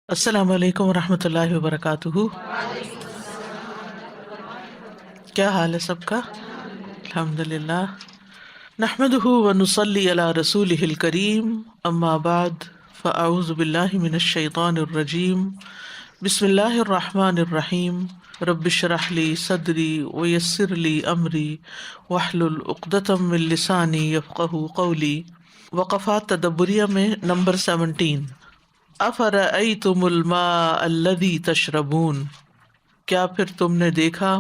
السلام علیکم ورحمۃ اللہ وبرکاتہ۔ کیا حال ہے سب کا؟ الحمد للہ، نحمده ونصلی علی رسولہ الکریم، اما بعد فاعوذ باللہ من الشیطان الرجیم، بسم اللہ الرحمن الرحیم، رب اشرح لی صدری ویسر لی امری واحلل عقدۃ من لسانی یفقہوا قولی۔ وقفات تدبریہ میں نمبر 17، افرأیتم الماء الذی تشربون، کیا پھر تم نے دیکھا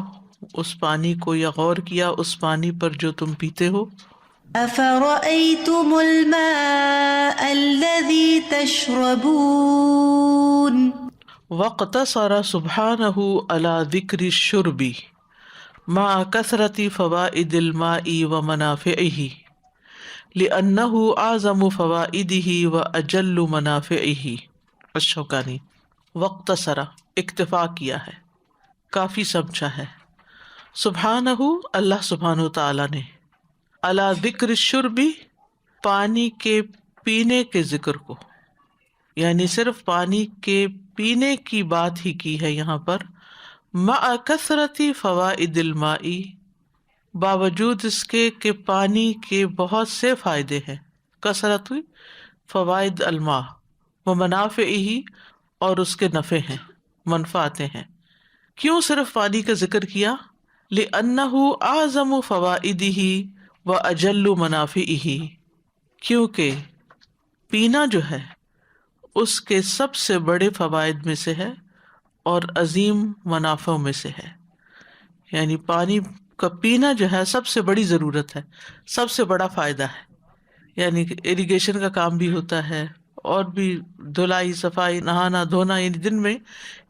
اس پانی کو یا غور کیا اس پانی پر جو تم پیتے ہو؟ أفرأيتم الماء الذي تشربون واقتصر سبحانہ علی ذکر الشرب مع کثرت فوائد الماء ومنافعہ لأنہ اعظم فوائدہ واجل منافعہ۔ الشوکانی۔ واقتصر، اکتفا کیا ہے، کافی سمجھا ہے، سبحانہ، اللہ سبحانہ تعالیٰ نے، علی ذکر الشرب، پانی کے پینے کے ذکر کو، یعنی صرف پانی کے پینے کی بات ہی کی ہے یہاں پر، مع کثرت فوائد الماء، باوجود اس کے کہ پانی کے بہت سے فائدے ہیں، کثرت فوائد الماء و منافعہ، اور اس کے نفع ہیں، منفعتیں ہیں۔ کیوں صرف پانی کا ذکر کیا؟ لأنہ اعظم فوائدہ واجل منافعہ، کیونکہ پینا جو ہے اس کے سب سے بڑے فوائد میں سے ہے اور عظیم منافع میں سے ہے، یعنی پانی کا پینا جو ہے سب سے بڑی ضرورت ہے، سب سے بڑا فائدہ ہے، یعنی اریگیشن کا کام بھی ہوتا ہے اور بھی دھلائی، صفائی، نہانا دھونا، یعنی دن میں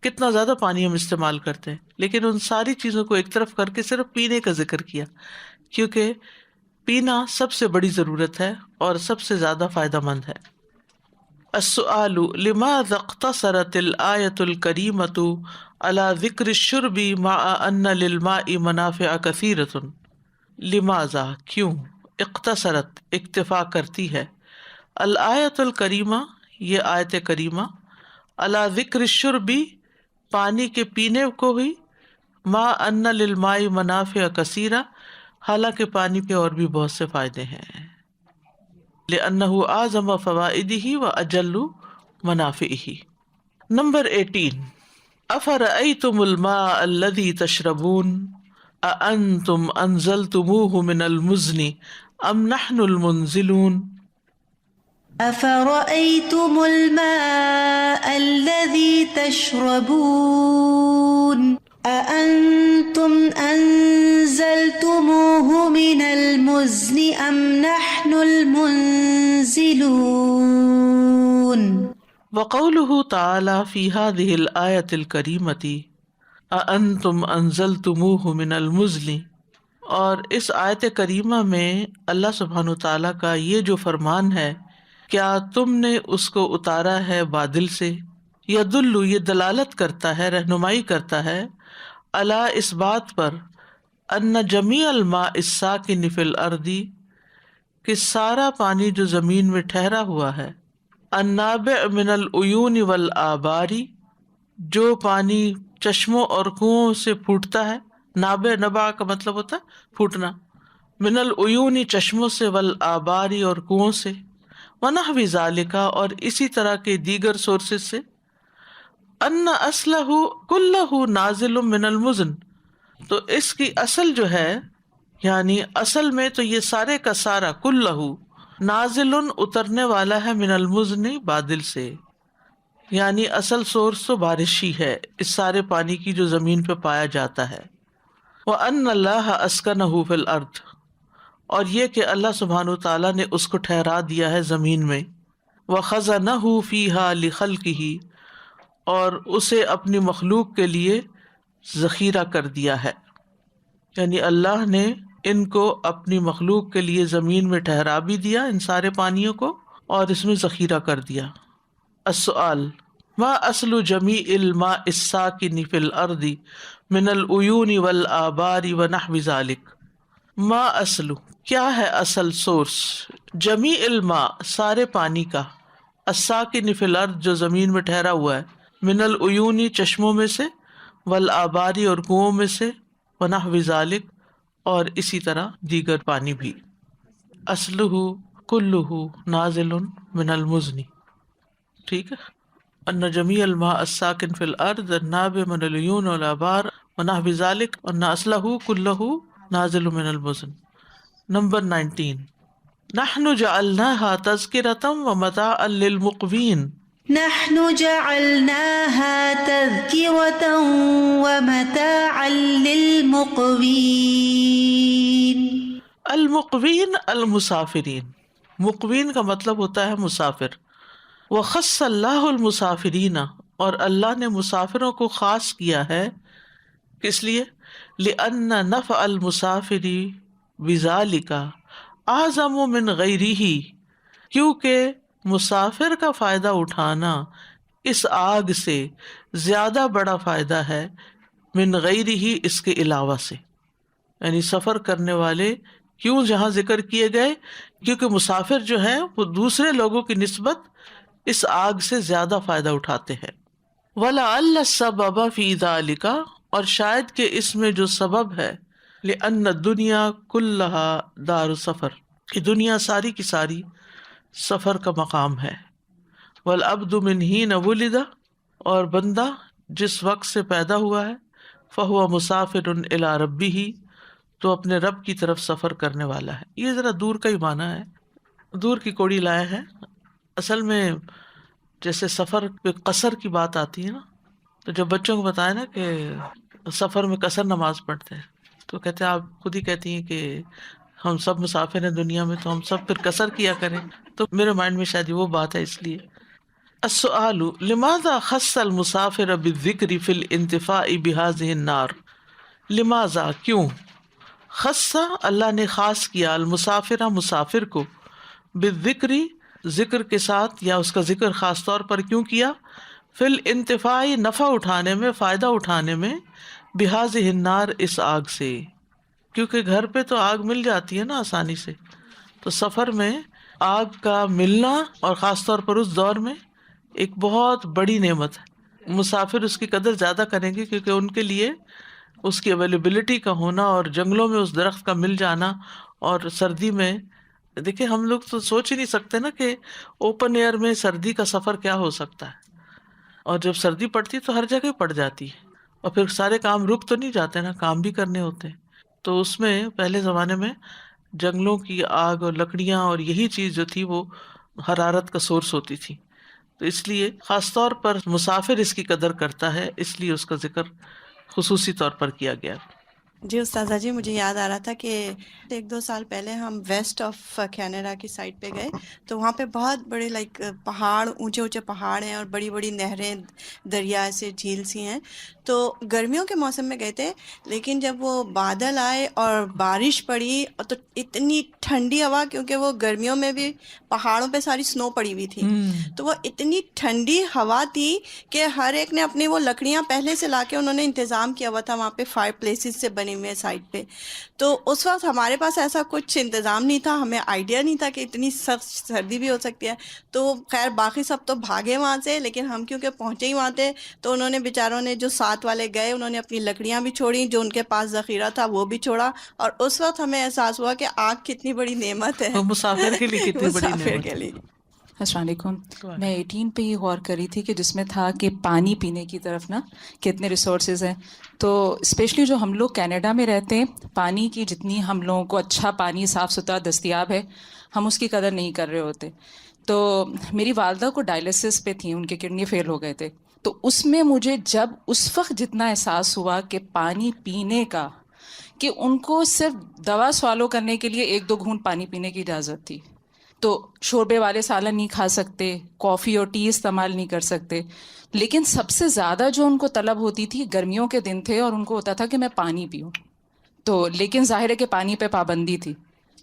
کتنا زیادہ پانی ہم استعمال کرتے ہیں، لیکن ان ساری چیزوں کو ایک طرف کر کے صرف پینے کا ذکر کیا، کیونکہ پینا سب سے بڑی ضرورت ہے اور سب سے زیادہ فائدہ مند ہے۔ السؤال لماذا اقتصرت الآیۃ الکریمۃ علی ذکر الشرب مع ان للماء منافع کثیرۃ؟ لماذا، کیوں، اقتصرت، اکتفا کرتی ہے، الآیۃ الکریمہ، یہ آیت کریمہ، علی ذکر الشرب، پانی کے پینے کو ہی، ما ان للماء منافع کثیرہ، حالانکہ پانی کے اور بھی بہت سے فائدے ہیں، لأنہ اعظم فوائدہ واجل منافعہ۔ نمبر 18، افرأیتم الماء الذی تشربون اانتم انزلتموہ من المزن ام نحن المنزلون؟ أفرأيتم الماء الذي تشربون أأنتم أنزلتموه من المزن أم نحن المنزلون وقوله تعالی فی هذه الآیۃ الکریمۃ اانتم انزلتموہ من المزن، اور اس آیت کریمہ میں اللہ سبحانہ تعالیٰ کا یہ جو فرمان ہے، کیا تم نے اس کو اتارا ہے بادل سے، یدل، یہ دلالت کرتا ہے، رہنمائی کرتا ہے، علی، اس بات پر، ان جمیع الماء الساکن فی الارض، کہ سارا پانی جو زمین میں ٹھہرا ہوا ہے، النابع من العیون والآبار، جو پانی چشموں اور کنوؤں سے پھوٹتا ہے، نابع، نبع کا مطلب ہوتا ہے پھوٹنا، من العیون، چشموں سے، والآبار، اور کنوؤں سے، ونحو ذالک، اور اسی طرح کے دیگر سورسز سے، ان اصلہ کلہ نازل من المزن، تو اس کی اصل جو ہے، یعنی اصل میں تو یہ سارے کا سارا، کلہ نازل، اترنے والا ہے، من المزن، بادل سے، یعنی اصل سورس تو بارش ہی ہے اس سارے پانی کی جو زمین پہ پایا جاتا ہے۔ وَأَنَّ اللَّهَ أَسْكَنَهُ فِي الْأَرْضِ، اور یہ کہ اللہ سبحانہ تعالیٰ نے اس کو ٹھہرا دیا ہے زمین میں، وَخَزَنَهُ فِيهَا لِخَلْقِهِ، اور اسے اپنی مخلوق کے لیے ذخیرہ کر دیا ہے، یعنی اللہ نے ان کو اپنی مخلوق کے لیے زمین میں ٹھہرا بھی دیا، ان سارے پانیوں کو، اور اس میں ذخیرہ کر دیا۔ السؤال، ما اصل جمیع الماء الساکن فی الارض من العیون والآبار ونحو ذلک؟ ما اصل، کیا ہے اصل، سورس، جمیع الماء، سارے پانی کا، الساکن فی الارض، جو زمین میں ٹھہرا ہوا ہے، من العیونی چشموں میں سے، والآباری اور کنووں میں سے، ونحو ذالک اور اسی طرح دیگر پانی بھی. اصلہ کلہ نازل من المزن. ٹھیک ہے. ان جمیع الماء الساکن فی الارض النابع من العیون والآبار ونحو ذالک ان اصلہ کلہ نازل من المزن. نمبر 19 نحن جعلناها تذکرۃ ومتاعا للمقوین. نحن جعلناها تذكرة ومتاعا للمقوين. المقوین المسافرین. مقوین کا مطلب ہوتا ہے مسافر. وخص اللہ المسافرین اور اللہ نے مسافروں کو خاص کیا ہے. کس لیے؟ لأن نفع المسافر بذلک اعظم من غیرہ، کیونکہ مسافر کا فائدہ اٹھانا اس آگ سے زیادہ بڑا فائدہ ہے من غیرہ، اس کے علاوہ سے. یعنی سفر کرنے والے کیوں جہاں ذکر کیے گئے؟ کیونکہ مسافر جو ہیں وہ دوسرے لوگوں کی نسبت اس آگ سے زیادہ فائدہ اٹھاتے ہیں. وَلَعَلَّ السَّبَبَ فِي ذَلِكَ اور شاید کہ اس میں جو سبب ہے، لِأَنَّ الدُّنْيَا كُلَّهَا دار سفر، کہ دنیا ساری کی ساری سفر کا مقام ہے. وَالْعَبْدُ مِنْ حِينَ وُلِدَ اور بندہ جس وقت سے پیدا ہوا ہے، فَهُوَ مُسَافِرٌ إِلَىٰ رَبِّهِ تو اپنے رب کی طرف سفر کرنے والا ہے. یہ ذرا دور کا ہی معنی ہے، دور کی کوڑی لائے ہیں. اصل میں جیسے سفر پہ قصر کی بات آتی ہے نا، تو جب بچوں کو بتائے نا کہ سفر میں قصر نماز پڑھتے ہیں تو کہتے ہیں، آپ خود ہی کہتی ہیں کہ ہم سب مسافر ہیں دنیا میں تو ہم سب پھر قصر کیا کریں. تو میرے مائنڈ میں شاید وہ بات ہے اس لیے. السؤال لماذا خص المسافر بالذکر فی الانتفاع بهذه النار. لماذا کیوں، خص اللہ نے خاص کیا، المسافر مسافر کو، بالذکر ذکر کے ساتھ، یا اس کا ذکر خاص طور پر کیوں کیا، فی الانتفاع نفع اٹھانے میں، فائدہ اٹھانے میں، بهذه النار اس آگ سے. کیونکہ گھر پہ تو آگ مل جاتی ہے نا آسانی سے، تو سفر میں آگ کا ملنا اور خاص طور پر اس دور میں ایک بہت بڑی نعمت ہے. مسافر اس کی قدر زیادہ کریں گے کیونکہ ان کے لیے اس کی اویلیبلٹی کا ہونا اور جنگلوں میں اس درخت کا مل جانا، اور سردی میں دیکھیں ہم لوگ تو سوچ ہی نہیں سکتے نا کہ اوپن ایئر میں سردی کا سفر کیا ہو سکتا ہے. اور جب سردی پڑتی تو ہر جگہ پڑ جاتی ہے، اور پھر سارے کام رک تو نہیں جاتے نا، کام بھی کرنے ہوتے ہیں. تو اس میں پہلے زمانے میں جنگلوں کی آگ اور لکڑیاں اور یہی چیز جو تھی وہ حرارت کا سورس ہوتی تھی. تو اس لیے خاص طور پر مسافر اس کی قدر کرتا ہے، اس لیے اس کا ذکر خصوصی طور پر کیا گیا. جی استاذہ جی، مجھے یاد آ رہا تھا کہ 1-2 سال پہلے ہم ویسٹ آف کینیڈا کی سائڈ پہ گئے، تو وہاں پہ بہت بڑے پہاڑ، اونچے اونچے پہاڑ ہیں اور بڑی بڑی نہریں، دریا سے جھیل سی ہیں. تو گرمیوں کے موسم میں گئے تھے، لیکن جب وہ بادل آئے اور بارش پڑی تو اتنی ٹھنڈی ہوا، کیونکہ وہ گرمیوں میں بھی پہاڑوں پہ ساری سنو پڑی ہوئی تھی، تو وہ اتنی ٹھنڈی ہوا تھی کہ ہر ایک نے اپنی وہ لکڑیاں پہلے سے لا کے انہوں نے انتظام کیا ہوا تھا وہاں پہ، فائر پلیسز سے بنے ہوئے سائڈ پہ. تو اس وقت ہمارے پاس ایسا کچھ انتظام نہیں تھا، ہمیں آئیڈیا نہیں تھا کہ اتنی سخت سردی بھی ہو سکتی ہے. تو خیر باقی سب تو بھاگے وہاں سے، لیکن ہم کیونکہ پہنچے ہی وہاں تھے تو انہوں نے بیچاروں نے، جو ساتھ والے گئے، انہوں نے اپنی لکڑیاں بھی چھوڑی، جو ان کے پاس ذخیرہ تھا وہ بھی چھوڑا. اور اس وقت ہمیں احساس ہوا کہ آگ کتنی بڑی نعمت ہے وہ مسافر کے لیے کتنی بڑی مسافر نعمت کے ہے. لیے. السلام علیکم. میں 18 پہ ہی غور کری تھی کہ جس میں تھا کہ پانی پینے کی طرف نا کتنے ریسورسز ہیں. تو اسپیشلی جو ہم لوگ کینیڈا میں رہتے ہیں، پانی کی جتنی ہم لوگوں کو اچھا پانی صاف ستھرا دستیاب ہے، ہم اس کی قدر نہیں کر رہے ہوتے. تو میری والدہ کو ڈائلسس پہ تھیں، ان کے کڈنی فیل ہو گئے تھے. تو اس میں مجھے جب اس وقت جتنا احساس ہوا کہ پانی پینے کا، کہ ان کو صرف دوا سوالو کرنے کے لیے 1-2 گھونٹ پانی پینے کی اجازت تھی. تو شوربے والے سالن نہیں کھا سکتے، کافی اور ٹی استعمال نہیں کر سکتے. لیکن سب سے زیادہ جو ان کو طلب ہوتی تھی، گرمیوں کے دن تھے اور ان کو ہوتا تھا کہ میں پانی پیوں. تو لیکن ظاہر ہے کہ پانی پہ پابندی تھی.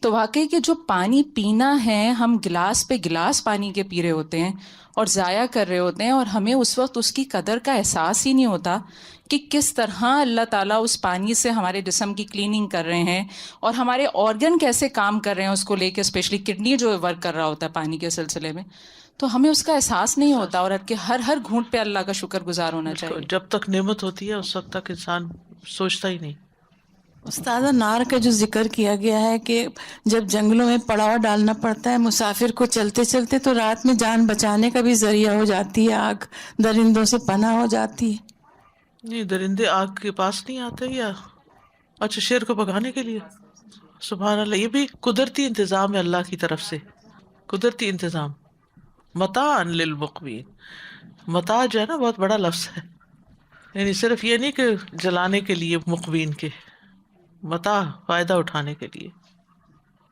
تو واقعی کہ جو پانی پینا ہے، ہم گلاس پہ گلاس پانی کے پی رہے ہوتے ہیں اور ضائع کر رہے ہوتے ہیں، اور ہمیں اس وقت اس کی قدر کا احساس ہی نہیں ہوتا کہ کس طرح اللہ تعالیٰ اس پانی سے ہمارے جسم کی کلیننگ کر رہے ہیں، اور ہمارے آرگن کیسے کام کر رہے ہیں اس کو لے کے، اسپیشلی کڈنی جو ورک کر رہا ہوتا ہے پانی کے سلسلے میں. تو ہمیں اس کا احساس نہیں ہوتا، اور کہ ہر گھونٹ پہ اللہ کا شکر گزار ہونا چاہیے. جب تک نعمت ہوتی ہے اس وقت تک انسان سوچتا ہی نہیں. استاذہ، نار کا جو ذکر کیا گیا ہے کہ جب جنگلوں میں پڑاؤ ڈالنا پڑتا ہے مسافر کو چلتے چلتے، تو رات میں جان بچانے کا بھی ذریعہ ہو جاتی ہے آگ، درندوں سے پناہ ہو جاتی ہے. نہیں، درندے آگ کے پاس نہیں آتے، یا اچھا شیر کو بھگانے کے لیے. سبحان اللہ، یہ بھی قدرتی انتظام ہے اللہ کی طرف سے، قدرتی انتظام. متاع للمقوین، متاع جو ہے نا بہت بڑا لفظ ہے، یعنی صرف یہ نہیں کہ جلانے کے لیے مقوین کے، متاع فائدہ اٹھانے کے لیے.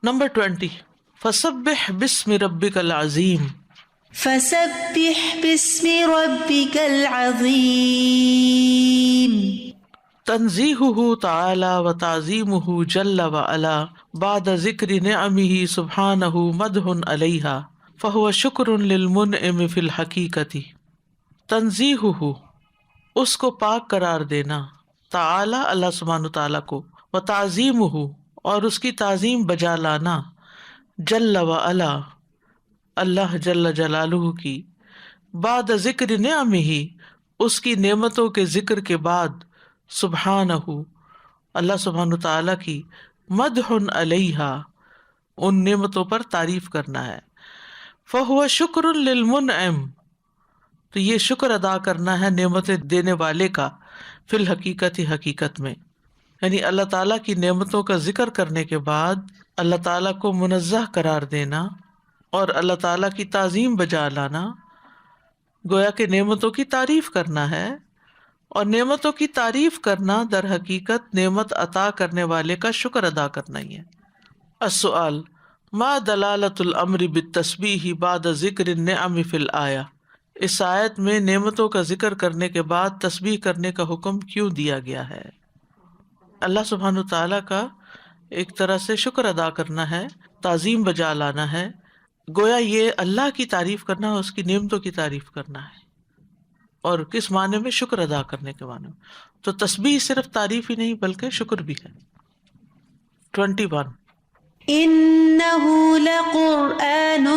نمبر 20، فسبح باسم ربک العظیم. فسبح باسم ربك العظيم. تنزیہہ تعالی و تعظیمہ جل وعلا بعد ذکر نعمہ سبحانہ مدح علیہا فہو شکر للمنعم فی الحقیقت. تنزیہہ، اس کو پاک قرار دینا، تعالی اللہ سبحانہ تعالیٰ کو، و تعظیمہ، اور اس کی تعظیم بجا لانا، جل وعلا اللہ جل جلالہ کی، بعد ذکر نعمہ، اس کی نعمتوں کے ذکر کے بعد، سبحانہ اللہ سبحانہ تعالیٰ کی، مدح علیہا ان نعمتوں پر تعریف کرنا ہے. فہو شکر للمنعم، تو یہ شکر ادا کرنا ہے نعمتیں دینے والے کا، فی الحقیقت حقیقت میں. یعنی اللہ تعالیٰ کی نعمتوں کا ذکر کرنے کے بعد اللہ تعالیٰ کو منزہ قرار دینا اور اللہ تعالیٰ کی تعظیم بجا لانا، گویا کہ نعمتوں کی تعریف کرنا ہے. اور نعمتوں کی تعریف کرنا در حقیقت نعمت عطا کرنے والے کا شکر ادا کرنا ہی ہے. السؤال، ما دلالت الامر بالتسبیح بعد ذکر النعم فی الآیہ. اس آیت میں نعمتوں کا ذکر کرنے کے بعد تسبیح کرنے کا حکم کیوں دیا گیا ہے؟ اللہ سبحانہ تعالیٰ کا ایک طرح سے شکر ادا کرنا ہے، تعظیم بجا لانا ہے، گویا یہ اللہ کی تعریف کرنا ہے، اس کی نعمتوں کی تعریف کرنا ہے. اور کس معنی میں؟ شکر ادا کرنے کے معنی میں. تو تسبیح صرف تعریف ہی نہیں بلکہ شکر بھی ہے. 21، إنه لقرآن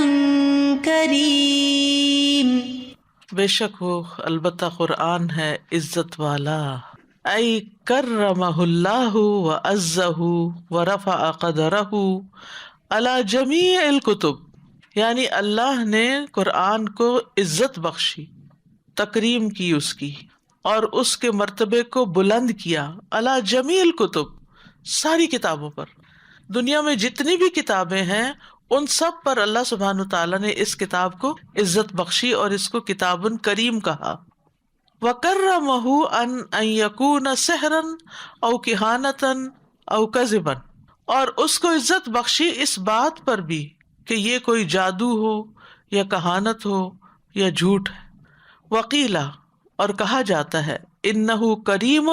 کریم. بے شک وہ البتہ قرآن ہے عزت والا. ای کرمہ اللہ وعزہ ورفع قدرہ علی جمیع الکتب، یعنی اللہ نے قرآن کو عزت بخشی، تکریم کی اس کی، اور اس کے مرتبے کو بلند کیا، علی جمیع الکتب، ساری کتابوں پر. دنیا میں جتنی بھی کتابیں ہیں ان سب پر اللہ سبحانہ تعالیٰ نے اس کتاب کو عزت بخشی اور اس کو کتاب کریم کہا. وَكَرَّمَهُ أَن يَكُونَ سِحْرًا أَوْ كِهَانَةً أَوْ كَذِبًا، اور اس کو عزت بخشی اس بات پر بھی کہ یہ کوئی جادو ہو یا کہانت ہو یا جھوٹ ہے. وقیلا، اور کہا جاتا ہے، انہ کریم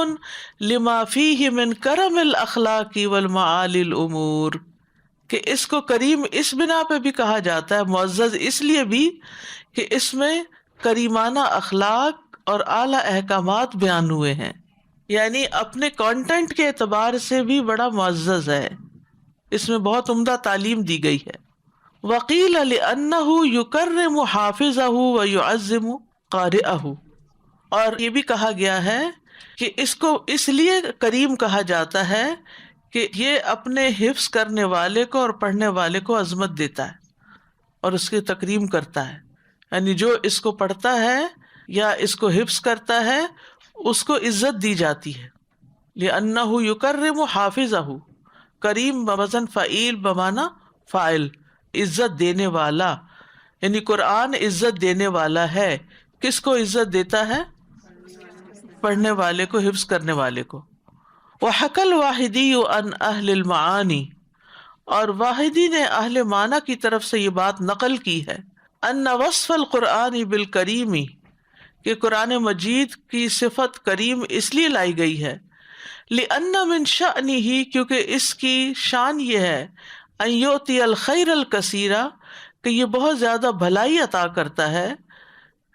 لما فیہ من کرم الاخلاق والمعالی الامور، کہ اس کو کریم اس بنا پہ بھی کہا جاتا ہے، معزز اس لیے بھی کہ اس میں کریمانہ اخلاق اور اعلیٰ احکامات بیان ہوئے ہیں، یعنی اپنے کانٹینٹ کے اعتبار سے بھی بڑا معزز ہے، اس میں بہت عمدہ تعلیم دی گئی ہے. وقیل لأنہ یکرم حافظہ ویعظم قارئہ، اور یہ بھی کہا گیا ہے کہ اس کو اس لیے کریم کہا جاتا ہے کہ یہ اپنے حفظ کرنے والے کو اور پڑھنے والے کو عظمت دیتا ہے اور اس کی تکریم کرتا ہے. یعنی جو اس کو پڑھتا ہے یا اس کو حفظ کرتا ہے اس کو عزت دی جاتی ہے. لأنہ یکرم حافظہ، کریم بوزن فعیل بمعنی فاعل، عزت دینے والا، یعنی قرآن عزت دینے والا ہے. کس کو عزت دیتا ہے؟ پڑھنے والے کو، حفظ کرنے والے کو. وحکی الواحدی عن اہل المعانی، اور واحدی نے اہل معنی کی طرف سے یہ بات نقل کی ہے، ان وصف القرآن بالکریم، کہ قرآن مجید کی صفت کریم اس لیے لائی گئی ہے، لأن من شأنہ، کیونکہ اس کی شان یہ ہے، ان یؤتی الخیر الکثیر، کہ یہ بہت زیادہ بھلائی عطا کرتا ہے،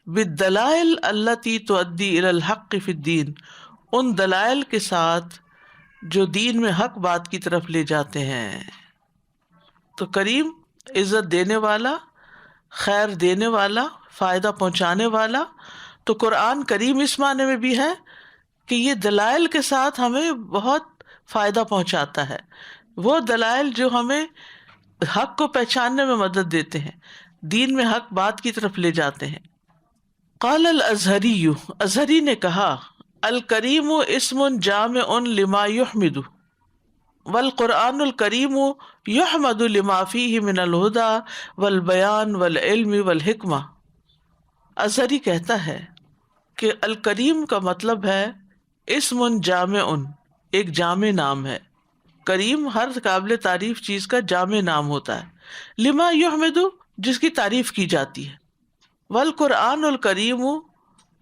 بالدلائل التی تؤدی الی الحق فی الدین، ان دلائل کے ساتھ جو دین میں حق بات کی طرف لے جاتے ہیں. تو کریم عزت دینے والا، خیر دینے والا، فائدہ پہنچانے والا. تو قرآن کریم اس معنی میں بھی ہے کہ یہ دلائل کے ساتھ ہمیں بہت فائدہ پہنچاتا ہے. وہ دلائل جو ہمیں حق کو پہچاننے میں مدد دیتے ہیں، دین میں حق بات کی طرف لے جاتے ہیں. قال الازہری، ازہری نے کہا، الکریم اسم جامع لما یحمد والقرآن الکریم یحمد لما فیہ من الہدی والبیان والعلم والحکمہ. ازہری کہتا ہے کہ الکریم کا مطلب ہے اسم جامع، ایک جامع نام ہے. کریم ہر قابل تعریف چیز کا جامع نام ہوتا ہے. لما یحمد، جس کی تعریف کی جاتی ہے. والقرآن الکریم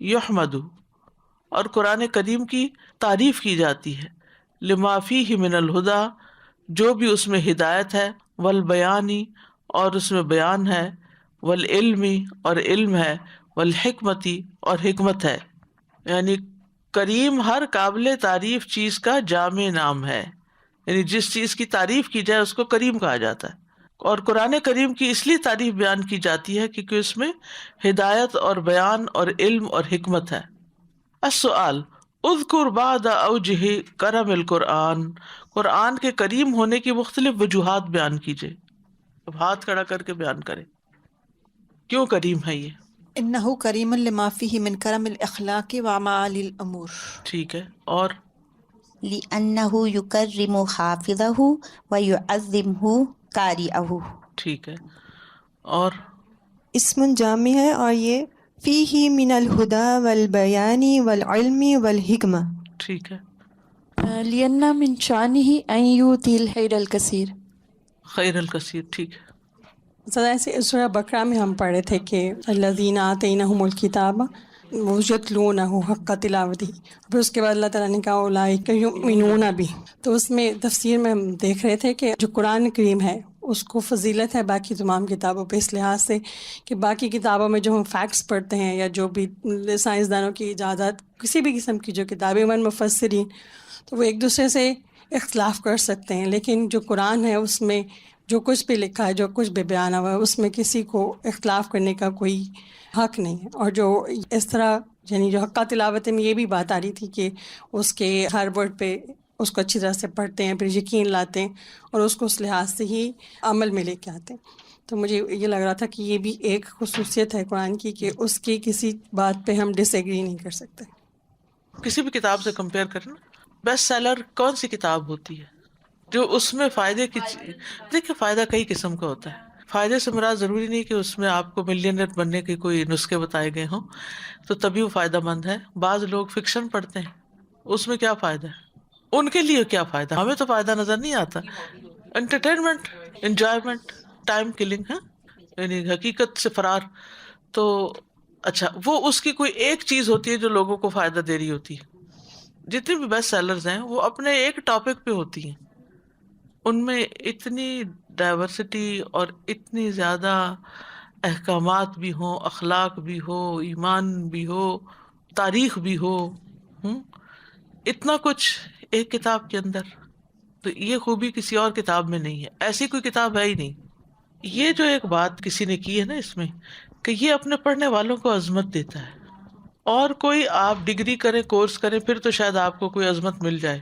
یحمد، اور قرآن کریم کی تعریف کی جاتی ہے. لما فیہ من الہدی، جو بھی اس میں ہدایت ہے. والبیانی، اور اس میں بیان ہے. والعلمی، اور علم ہے. والحکمتی، اور حکمت ہے. یعنی کریم ہر قابل تعریف چیز کا جامع نام ہے، یعنی جس چیز کی تعریف کی جائے اس کو کریم کہا جاتا ہے. اور قرآن کریم کی اس لیے تعریف بیان کی جاتی ہے کیونکہ اس میں ہدایت اور بیان اور علم اور حکمت ہے. السؤال، اذکر بعد اوجہ کرم القرآن، قرآن کے کریم ہونے کی مختلف وجوہات بیان کیجیے. اب ہاتھ کھڑا کر کے بیان کریں کیوں کریم ہے یہ. انہ کریم لما فیہ من کرم الاخلاق ومعالی الامور. ٹھیک ہے، اور لأنه يكرم حافظه ويعظمه قارئه. ٹھیک ہے، اور اسم جامع ہے اور یہ فیہ من الہدی والبیان والعلم والحکمہ. ٹھیک ہے، لأن من شانہ ان یؤتی الخیر الکثیر. خیر الکثیر. ٹھیک ہے، ذرا ایسے سورہ بقرہ میں ہم پڑھے تھے کہ الذین آتینہم الکتاب یتلونہ حق تلاوتہ، پھر اس کے بعد اللہ تعالیٰ نے کہا اولئک یؤمنون بھی. تو اس میں تفسیر میں ہم دیکھ رہے تھے کہ جو قرآن کریم ہے اس کو فضیلت ہے باقی تمام کتابوں پہ، اس لحاظ سے کہ باقی کتابوں میں جو ہم فیکٹس پڑھتے ہیں یا جو بھی سائنسدانوں کی ایجادات، کسی بھی قسم کی جو کتابیں من مفسرین، تو وہ ایک دوسرے سے اختلاف کر سکتے ہیں، لیکن جو قرآن ہے اس میں جو کچھ بھی لکھا ہے، جو کچھ بھی بیان ہوا ہے، اس میں کسی کو اختلاف کرنے کا کوئی حق نہیں ہے. اور جو اس طرح یعنی جو حقہ تلاوت میں یہ بھی بات آ رہی تھی کہ اس کے ہر ورڈ پہ اس کو اچھی طرح سے پڑھتے ہیں، پھر یقین لاتے ہیں اور اس کو اس لحاظ سے ہی عمل میں لے کے آتے ہیں. تو مجھے یہ لگ رہا تھا کہ یہ بھی ایک خصوصیت ہے قرآن کی کہ اس کی کسی بات پہ ہم ڈس ایگری نہیں کر سکتے. کسی بھی کتاب سے کمپیئر کرنا. بیسٹ سیلر کون سی کتاب ہوتی ہے جو اس میں فائدے کی دیکھیں فائدہ کئی قسم کا ہوتا ہے. فائدے سے مراد ضروری نہیں کہ اس میں آپ کو ملینئر بننے کے کوئی نسخے بتائے گئے ہوں تو تبھی وہ فائدہ مند ہے. بعض لوگ فکشن پڑھتے ہیں، اس میں کیا فائدہ ہے، ان کے لیے کیا فائدہ، ہمیں تو فائدہ نظر نہیں آتا. انٹرٹینمنٹ، انجوائمنٹ، ٹائم کلنگ ہے، یعنی حقیقت سے فرار. تو اچھا وہ اس کی کوئی ایک چیز ہوتی ہے جو لوگوں کو فائدہ دے رہی ہوتی ہے. جتنے بھی بیسٹ سیلرز ہیں وہ اپنے ایک ٹاپک پہ ہوتی ہیں، ان میں اتنی ڈائیورسٹی اور اتنی زیادہ احکامات بھی ہوں، اخلاق بھی ہو، ایمان بھی ہو، تاریخ بھی ہو، اتنا کچھ ایک کتاب کے اندر. تو یہ خوبی کسی اور کتاب میں نہیں ہے، ایسی کوئی کتاب ہے ہی نہیں. یہ جو ایک بات کسی نے کی ہے نا اس میں کہ یہ اپنے پڑھنے والوں کو عظمت دیتا ہے. اور کوئی آپ ڈگری کریں، کورس کریں، پھر تو شاید آپ کو کوئی عظمت مل جائے،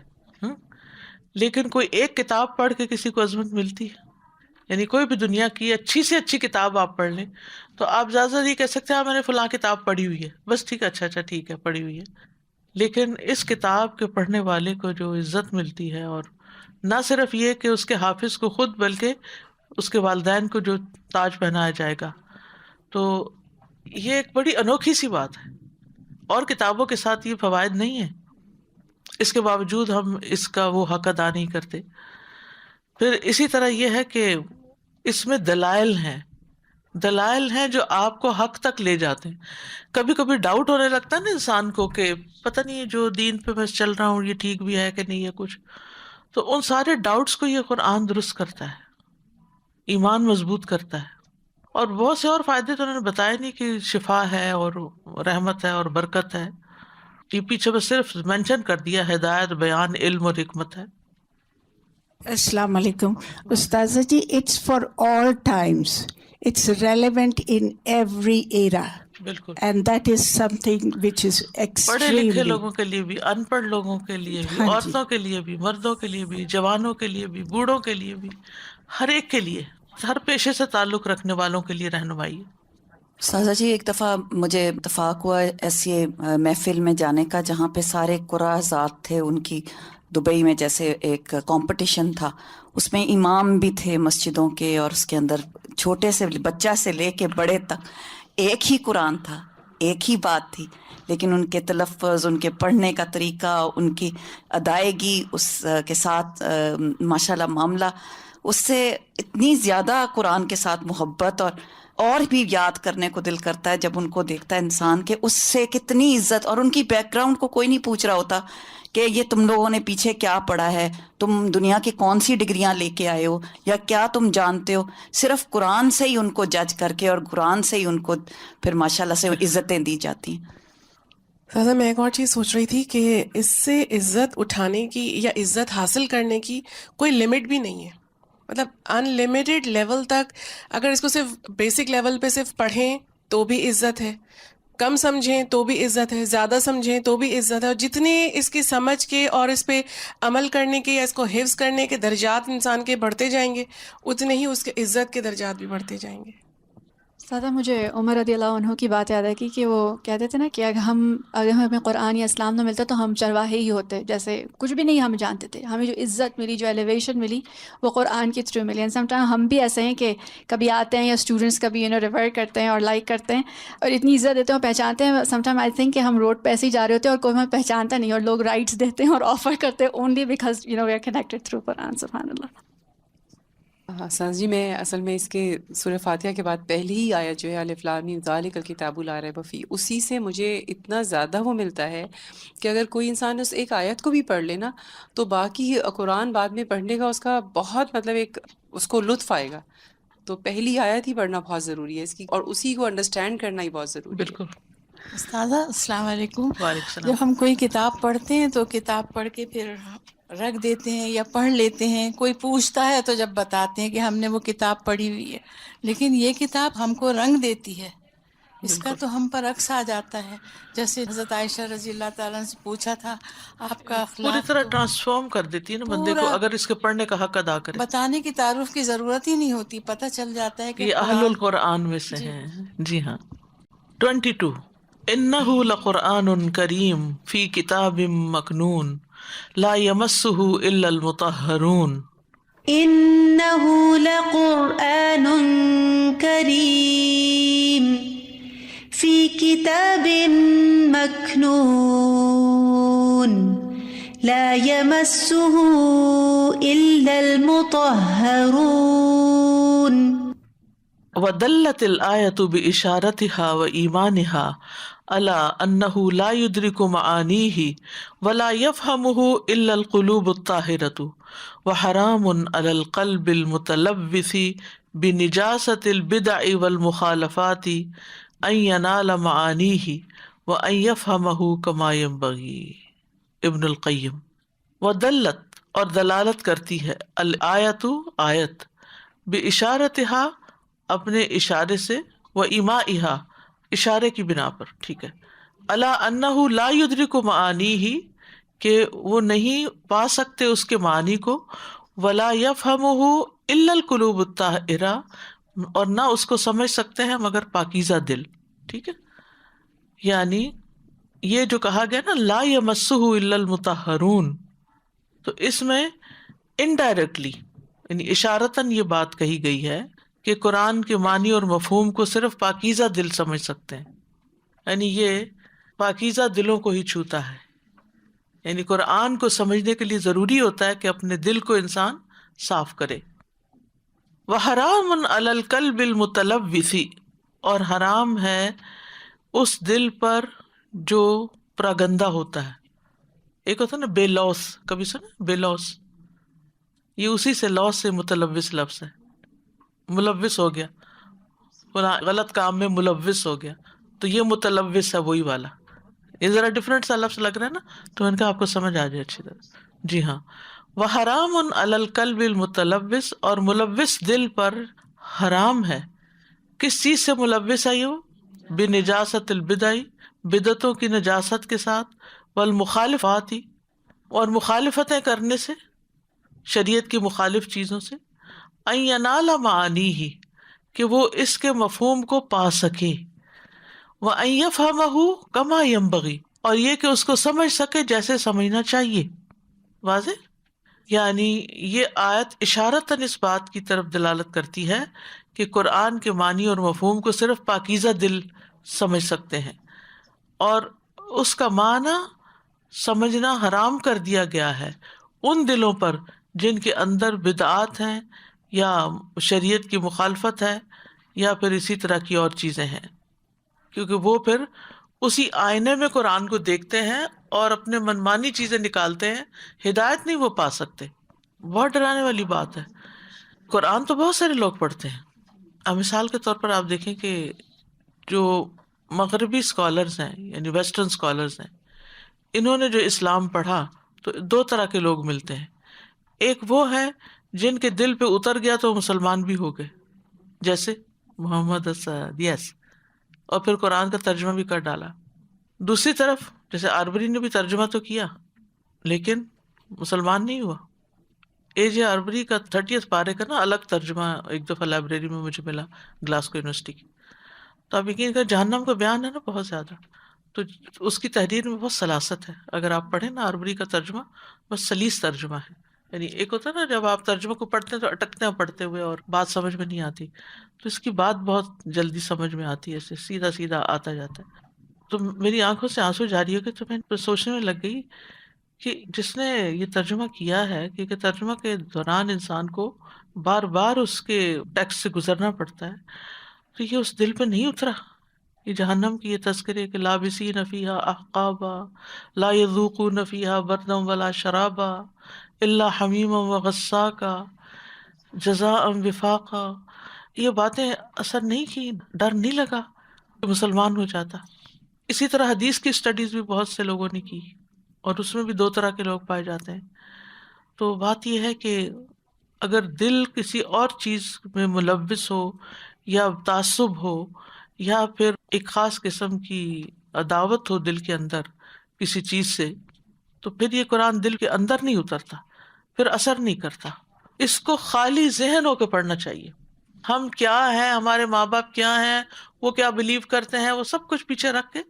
لیکن کوئی ایک کتاب پڑھ کے کسی کو عظمت ملتی ہے؟ یعنی کوئی بھی دنیا کی اچھی سے اچھی کتاب آپ پڑھ لیں تو آپ زیادہ نہیں کہہ سکتے ہاں میں نے فلاں کتاب پڑھی ہوئی ہے، بس ٹھیک ہے، اچھا ٹھیک ہے پڑھی ہوئی ہے. لیکن اس کتاب کے پڑھنے والے کو جو عزت ملتی ہے، اور نہ صرف یہ کہ اس کے حافظ کو خود بلکہ اس کے والدین کو جو تاج پہنایا جائے گا، تو یہ ایک بڑی انوکھی سی بات ہے. اور کتابوں کے ساتھ یہ فوائد نہیں ہیں، اس کے باوجود ہم اس کا وہ حق ادا نہیں کرتے. پھر اسی طرح یہ ہے کہ اس میں دلائل ہیں جو آپ کو حق تک لے جاتے ہیں. کبھی کبھی ڈاؤٹ ہونے لگتا ہے نا انسان کو کہ پتہ نہیں جو دین پہ میں چل رہا ہوں یہ ٹھیک بھی ہے کہ نہیں ہے کچھ، تو ان سارے ڈاؤٹس کو یہ قرآن درست کرتا ہے، ایمان مضبوط کرتا ہے. اور بہت سے اور فائدے تو انہوں نے بتائے نہیں کہ شفا ہے اور رحمت ہے اور برکت ہے. یہ پیچھے بس صرف مینشن کر دیا، ہدایت، بیان، علم اور حکمت ہے. السلام علیکم استاذہ جی. It's for all times, it's relevant in every era. بالکل. And that is something which is پڑھے لکھے extremely. لوگوں کے لیے بھی، ان پڑھ لوگوں کے لیے بھی، ہاں جی. عورتوں کے لیے بھی، مردوں کے لیے بھی، جوانوں کے لیے بھی، بوڑھوں کے لیے بھی، ہر ایک کے لیے، ہر پیشے سے تعلق رکھنے والوں کے لیے رہنمائی ہے. سازا جی، ایک دفعہ مجھے اتفاق ہوا ایسی محفل میں جانے کا جہاں پہ سارے قرآ ذات تھے. ان کی دبئی میں جیسے ایک کمپٹیشن تھا، اس میں امام بھی تھے مسجدوں کے، اور اس کے اندر چھوٹے سے بچہ سے لے کے بڑے تک ایک ہی قرآن تھا، ایک ہی بات تھی، لیکن ان کے تلفظ، ان کے پڑھنے کا طریقہ، ان کی ادائیگی اس کے ساتھ ماشاءاللہ معاملہ، اس سے اتنی زیادہ قرآن کے ساتھ محبت اور بھی یاد کرنے کو دل کرتا ہے جب ان کو دیکھتا ہے انسان کہ اس سے کتنی عزت. اور ان کی بیک گراؤنڈ کو کوئی نہیں پوچھ رہا ہوتا کہ یہ تم لوگوں نے پیچھے کیا پڑھا ہے، تم دنیا کی کون سی ڈگریاں لے کے آئے ہو، یا کیا تم جانتے ہو. صرف قرآن سے ہی ان کو جج کر کے اور قرآن سے ہی ان کو پھر ماشاءاللہ سے عزتیں دی جاتی ہیں. سازا، میں ایک اور چیز سوچ رہی تھی کہ اس سے عزت اٹھانے کی یا عزت حاصل کرنے کی کوئی لمٹ بھی نہیں ہے. مطلب ان لمیٹیڈ لیول تک اگر اس کو صرف بیسک لیول پہ صرف پڑھیں تو بھی عزت ہے، کم سمجھیں تو بھی عزت ہے، زیادہ سمجھیں تو بھی عزت ہے. اور جتنے اس کی سمجھ کے اور اس پہ عمل کرنے کے یا اس کو حفظ کرنے کے درجات انسان کے بڑھتے جائیں گے، اتنے ہی اس کے عزت کے درجات بھی بڑھتے جائیں گے. سادہ، مجھے عمر رضی اللہ عنہ کی بات یاد ہے کہ وہ کہتے تھے نا کہ اگر ہمیں قرآن یا اسلام نہ ملتا تو ہم چرواہے ہی ہوتے، جیسے کچھ بھی نہیں ہم جانتے تھے. ہمیں جو عزت ملی، جو ایلیویشن ملی، وہ قرآن کے تھرو ملی. اینڈ سم ٹائم ہم بھی ایسے ہیں کہ کبھی آتے ہیں یا اسٹوڈنٹس کبھی ریفر کرتے ہیں اور لائک کرتے ہیں اور اتنی عزت دیتے ہیں اور پہچانتے ہیں. سم ٹائم آئی تھنک کہ ہم روڈ پہ ایسے ہی جا رہے ہوتے ہیں اور کوئی ہمیں پہچانتا نہیں اور لوگ رائٹس دیتے ہیں اور آفر کرتے ہیں only because we are connected through Quran. سبحان اللہ. ساز جی، میں اصل میں اس کے سورہ فاتحہ کے بعد پہلی ہی آیت جو ہے الف لام میم ذالک الکتاب لا ریب فیہ، اسی سے مجھے اتنا زیادہ وہ ملتا ہے کہ اگر کوئی انسان اس ایک آیت کو بھی پڑھ لے نا تو باقی قرآن بعد میں پڑھنے کا اس کا بہت مطلب ایک اس کو لطف آئے گا. تو پہلی آیت ہی پڑھنا بہت ضروری ہے اس کی، اور اسی کو انڈرسٹینڈ کرنا ہی بہت ضروری ہے. بالکل. استاذہ السلام علیکم. وعلیکم السلام. جب ہم کوئی کتاب پڑھتے ہیں تو کتاب پڑھ کے پھر رکھ دیتے ہیں یا پڑھ لیتے ہیں، کوئی پوچھتا ہے تو جب بتاتے ہیں کہ ہم نے وہ کتاب پڑھی ہوئی ہے، لیکن یہ کتاب ہم کو رنگ دیتی ہے، اس کا تو ہم پر عکس آ جاتا ہے. جیسے حضرت عائشہ رضی اللہ تعالیٰ عنہ سے پوچھا تھا آپ کا اخلاق، پوری طرح ٹرانسفارم کر دیتی ہے نا بندے کو اگر اس کے پڑھنے کا حق ادا کرے. بتانے کی تعارف کی ضرورت ہی نہیں ہوتی، پتہ چل جاتا ہے کہ یہ اہل القرآن میں سے ہیں. جی ہاں. 22 انہ لقرآن کریم فی کتاب مکنون لا یمسہ الا المطہرون. إنه لقرآن كريم في كتاب مكنون لا يمسه إلا المطهرون. ودلت الآیۃ بإشارتها وإیمانها على أنه لا يدرك معانیہ ولا يفهمه إلا القلوب الطاہرۃ وحرام على القلب المتلوث بنجاسة البدع والمخالفات ان ينال معانیہ وان يفهمه كما ينبغي. ابن القیم. ودلت اور دلالت کرتی ہے، الآیۃ آیت، بإشارتها اپنے اشارے سے، وإیمائها اشارے کی بنا پر، ٹھیک ہے، الا انہ لا یدرک معانیہ کہ وہ نہیں پا سکتے اس کے معنی کو، ولا یفہمہ الا القلوب الطاہرہ اور نہ اس کو سمجھ سکتے ہیں مگر پاکیزہ دل. ٹھیک ہے، یعنی یہ جو کہا گیا نا لا یمسہ الا المطہرون، تو اس میں انڈائریکٹلی یعنی اشارتاً یہ بات کہی گئی ہے کہ قرآن کے معنی اور مفہوم کو صرف پاکیزہ دل سمجھ سکتے ہیں. یعنی یہ پاکیزہ دلوں کو ہی چھوتا ہے. یعنی قرآن کو سمجھنے کے لیے ضروری ہوتا ہے کہ اپنے دل کو انسان صاف کرے. وحرام علی القلب المتلوث، اور حرام ہے اس دل پر جو پراگندہ ہوتا ہے. ایک ہوتا ہے نا بے لوث، کبھی سنا بے لوث، یہ اسی سے لوث سے متلوث لفظ ہے، ملوث ہو گیا، غلط کام میں ملوث ہو گیا، تو یہ متلوث ہے وہی والا. یہ ذرا ڈفرینٹ سا لفظ لگ رہا ہے نا، تو ان کا آپ کو سمجھ آ جائے اچھی طرح. جی ہاں. وحرام علی القلب المتلوث، اور ملوث دل پر حرام ہے کس چیز سے ملوث ہے یہ؟ بنجاست البدعی، بدعتوں کی نجاست کے ساتھ، والمخالفات، اور مخالفتیں کرنے سے، شریعت کی مخالف چیزوں سے، ان ینال معانیہ، کہ وہ اس کے مفہوم کو پا سکے، وان یفہمہ کما ینبغی، اور یہ کہ اس کو سمجھ سکے جیسے سمجھنا چاہیے. واضح؟ یعنی یہ آیت اشارتاً اس بات کی طرف دلالت کرتی ہے کہ قرآن کے معنی اور مفہوم کو صرف پاکیزہ دل سمجھ سکتے ہیں، اور اس کا معنی سمجھنا حرام کر دیا گیا ہے ان دلوں پر جن کے اندر بدعات ہیں یا شریعت کی مخالفت ہے یا پھر اسی طرح کی اور چیزیں ہیں، کیونکہ وہ پھر اسی آئینے میں قرآن کو دیکھتے ہیں اور اپنے منمانی چیزیں نکالتے ہیں، ہدایت نہیں وہ پا سکتے. بہت ڈرانے والی بات ہے. قرآن تو بہت سارے لوگ پڑھتے ہیں. اب مثال کے طور پر آپ دیکھیں کہ جو مغربی اسکالرز ہیں یعنی ویسٹرن اسکالرز ہیں، انہوں نے جو اسلام پڑھا تو دو طرح کے لوگ ملتے ہیں. ایک وہ ہے جن کے دل پہ اتر گیا تو مسلمان بھی ہو گئے، جیسے محمد اسد، یس، اور پھر قرآن کا ترجمہ بھی کر ڈالا. دوسری طرف جیسے آربری نے بھی ترجمہ تو کیا لیکن مسلمان نہیں ہوا. AJ آربری کا 30th پارے کا نا الگ ترجمہ ایک دفعہ لائبریری میں مجھے ملا گلاسکو یونیورسٹی کی. تو آپ یقین کریں جہنم کا بیان ہے نا بہت زیادہ، تو اس کی تحریر میں بہت سلاست ہے. اگر آپ پڑھیں نا آربری کا ترجمہ، بس سلیس ترجمہ ہے. یعنی ایک ہوتا ہے نا جب آپ ترجمہ کو پڑھتے ہیں تو اٹکتے ہیں پڑھتے ہوئے اور بات سمجھ میں نہیں آتی، تو اس کی بات بہت جلدی سمجھ میں آتی ہے، اسے سیدھا سیدھا آتا جاتا ہے. تو میری آنکھوں سے آنسو جاری ہو گئے. تو میں سوچنے میں لگ گئی کہ جس نے یہ ترجمہ کیا ہے، کیونکہ ترجمہ کے دوران انسان کو بار بار اس کے ٹیکسٹ سے گزرنا پڑتا ہے، تو یہ اس دل پہ نہیں اترا. یہ جہنم کی یہ تذکرے کہ لابسین فیہا احقابا لا یذوقون فیہا بردا ولا شرابا الا حمیما وغساقا جزاء وفاقا، یہ باتیں اثر نہیں کی، ڈر نہیں لگا کہ مسلمان ہو جاتا. اسی طرح حدیث کی اسٹڈیز بھی بہت سے لوگوں نے کی، اور اس میں بھی دو طرح کے لوگ پائے جاتے ہیں. تو بات یہ ہے کہ اگر دل کسی اور چیز میں ملوث ہو یا تعصب ہو یا پھر ایک خاص قسم کی عداوت ہو دل کے اندر کسی چیز سے، تو پھر یہ قرآن دل کے اندر نہیں اترتا، پھر اثر نہیں کرتا. اس کو خالی ذہن ہو کے پڑھنا چاہیے. ہم کیا ہیں، ہمارے ماں باپ کیا ہیں، وہ کیا بلیو کرتے ہیں، وہ سب کچھ پیچھے رکھ کے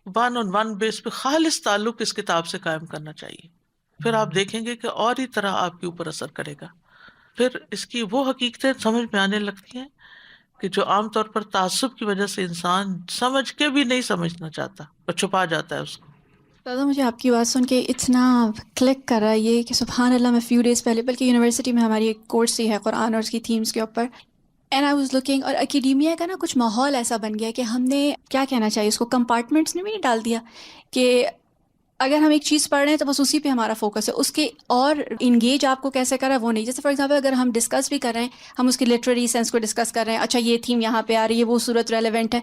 ون آن ون بیس پہ خالص تعلق اس کتاب سے قائم کرنا چاہیے. پھر آپ دیکھیں گے کہ اور ہی طرح آپ کے اوپر اثر کرے گا. پھر اس کی وہ حقیقتیں سمجھ میں آنے لگتی ہیں کہ جو عام طور پر تعصب کی وجہ سے انسان سمجھ کے بھی نہیں سمجھنا چاہتا اور چھپا جاتا ہے اس کو. دادا مجھے آپ کی بات سن کے اتنا کلک کر رہا ہے یہ کہ سبحان اللہ، میں فیو ڈیز پہلے بلکہ یونیورسٹی میں ہماری ایک کورس ہی ہے قرآن اور اس کی تھیمز کے اوپر، اینڈ آئی واز لوکنگ، اور اکیڈیمیا کا نا کچھ ماحول ایسا بن گیا کہ ہم نے کیا کہنا چاہیے اس کو کمپارٹمنٹس میں بھی نہیں ڈال دیا کہ اگر ہم ایک چیز پڑھ رہے ہیں تو بس اسی پہ ہمارا فوکس ہے، اس کے اور انگیج آپ کو کیسے کرا وہ نہیں. جیسے فار ایگزامپل اگر ہم ڈسکس بھی کر رہے ہیں، ہم اس کی لٹریری سینس کو ڈسکس کر رہے ہیں، اچھا یہ تھیم یہاں پہ آ رہی ہے، وہ صورت ریلیونٹ ہے،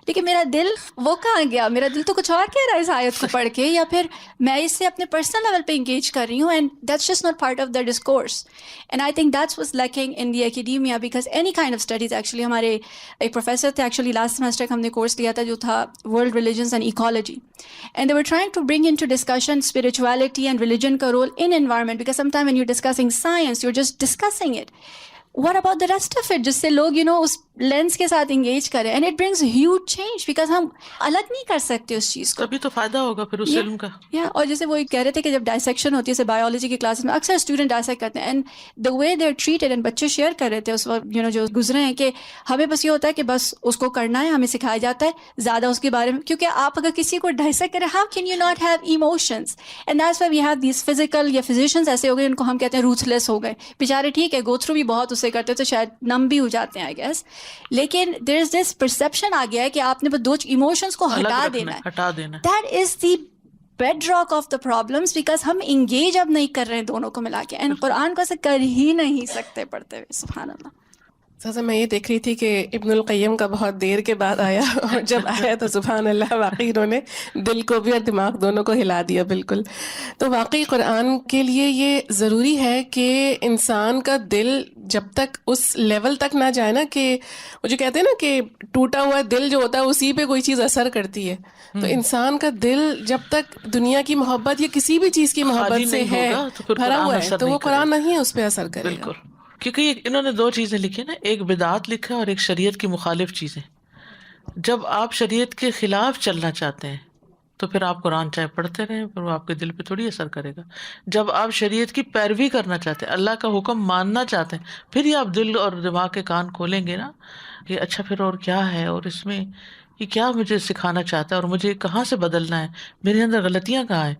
لیکن میرا دل وہ کہاں گیا؟ میرا دل تو کچھ اور کہہ رہا ہے اس آیت کو پڑھ کے، یا پھر میں اس سے اپنے پرسنل لیول پہ انگیج کر رہی ہوں، and that's just not part of the discourse. And I think that's was lacking in the academia because any kind of studies. Actually ہمارے ایک پروفیسر تھے، ایکچولی لاسٹ سیمسٹر ہم نے کورس لیا تھا جو تھا world religions and ecology, and they were trying to bring in to discussion spirituality and religion ka role in environment, because sometimes when you're discussing science you're just discussing it. What about the rest of it, جس سے لوگ اس lens کے ساتھ engage کریں، and it brings huge change because ہم الگ نہیں کر سکتے اس چیز کو. تبھی تو فائدہ ہوگا پھر اس علم کا. اور جیسے وہ کہہ رہے تھے کہ جب ڈائسیکشن ہوتی ہے جیسے بایولوجی کی کلاسز میں اکثر اسٹوڈنٹ ڈائسیکٹ کرتے ہیں، and the way they are treated, and بچے شیئر کر رہے تھے اس وقت جو گزرے ہیں کہ ہمیں بس یہ ہوتا ہے کہ بس اس کو کرنا ہے، ہمیں سکھایا جاتا ہے زیادہ اس کے بارے میں، کیونکہ آپ اگر کسی کو ڈائسیکٹ کریں how can you not have emotions, and that's why we have these physical یا فزیشینس ایسے ہو گئے ان کو ہم کہتے ہیں روتھ لیس ہو گئے بیچارے. ٹھیک ہے گو تھرو بھی بہت اسے کرتے تو شاید نم بھی ہو جاتے ہیں آئی گیس، لیکن دیر از دس پرسیپشن آ گیا ہے کہ آپ نے بس دو ایموشنس کو ہٹا دینا ہے. That is the bed rock of the problems because ہم انگیج اب نہیں کر رہے ہیں دونوں کو ملا کے، اینڈ قرآن کو ایسے کر ہی نہیں سکتے پڑھتے ہوئے. سبحان اللہ. سر میں یہ دیکھ رہی تھی کہ ابن القیم کا بہت دیر کے بعد آیا اور جب آیا تو سبحان اللہ واقعی انہوں نے دل کو بھی اور دماغ دونوں کو ہلا دیا بالکل. تو واقعی قرآن کے لیے یہ ضروری ہے کہ انسان کا دل جب تک اس لیول تک نہ جائے نا کہ وہ جو کہتے ہیں نا کہ ٹوٹا ہوا دل جو ہوتا ہے اسی پہ کوئی چیز اثر کرتی ہے. تو انسان کا دل جب تک دنیا کی محبت یا کسی بھی چیز کی محبت سے ہے بھرا ہوا ہے تو وہ قرآن نہیں اس پہ اثر کرے گا. بالکل، کیونکہ انہوں نے دو چیزیں لکھی نا، ایک بدعات لکھا اور ایک شریعت کی مخالف چیزیں. جب آپ شریعت کے خلاف چلنا چاہتے ہیں تو پھر آپ قرآن چاہے پڑھتے رہیں، پھر وہ آپ کے دل پہ تھوڑی اثر کرے گا. جب آپ شریعت کی پیروی کرنا چاہتے ہیں، اللہ کا حکم ماننا چاہتے ہیں، پھر ہی آپ دل اور دماغ کے کان کھولیں گے نا کہ اچھا پھر اور کیا ہے، اور اس میں یہ کیا مجھے سکھانا چاہتا ہے، اور مجھے کہاں سے بدلنا ہے، میرے اندر غلطیاں کہاں ہیں.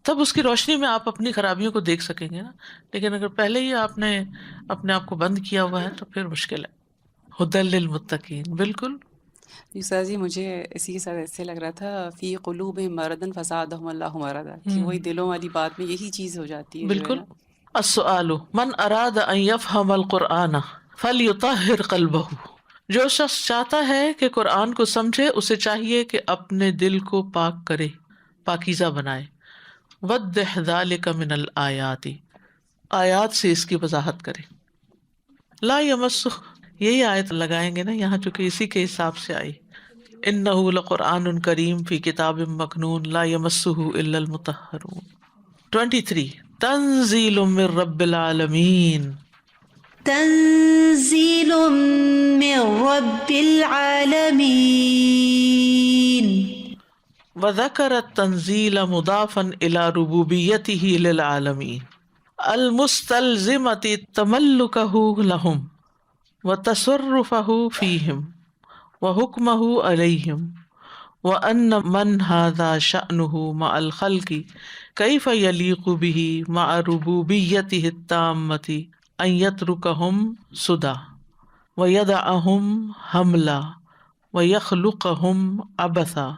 تب اس کی روشنی میں آپ اپنی خرابیوں کو دیکھ سکیں گے نا. لیکن اگر پہلے ہی آپ نے اپنے آپ کو بند کیا ہوا ہے تو پھر مشکل ہے. ہدی للمتقین. بالکل سر جی مجھے اسی کے ساتھ ایسے لگ رہا تھا فی قلوبہم مرض فزادہم اللہ مرضا، کہ وہی دلوں والی بات میں یہی چیز ہو جاتی ہے جو ہے بالکل. نا. السؤال من اراد ان يفهم القرآن فليطهر قلبه. جو شخص چاہتا ہے کہ قرآن کو سمجھے اسے چاہیے کہ اپنے دل کو پاک کرے، پاکیزہ بنائے. وضح ذلك من الآیات، آیات سے اس کی وضاحت کرے. لا یمسہ، یہی آیت لگائیں گے نا یہاں چونکہ اسی کے حساب سے آئی. انہ لقرآن کریم فی کتاب مکنون لا یمسہ الا المطہرون. 23 تنزیل من رب العالمین. تنزيل من رب العالمين. وذکر التنزیل مضافا الی ربوبیتہ للعالمین المستلزمۃ تملکہ لہم وتصرفہ فیہم وحکمہ علیہم، وان من ھذا شأنہ مع الخلق کیف یلیق بہ مع ربوبیتہ التامۃ ان یترکہم سدی ویدعہم حملا ویخلقہم عبثا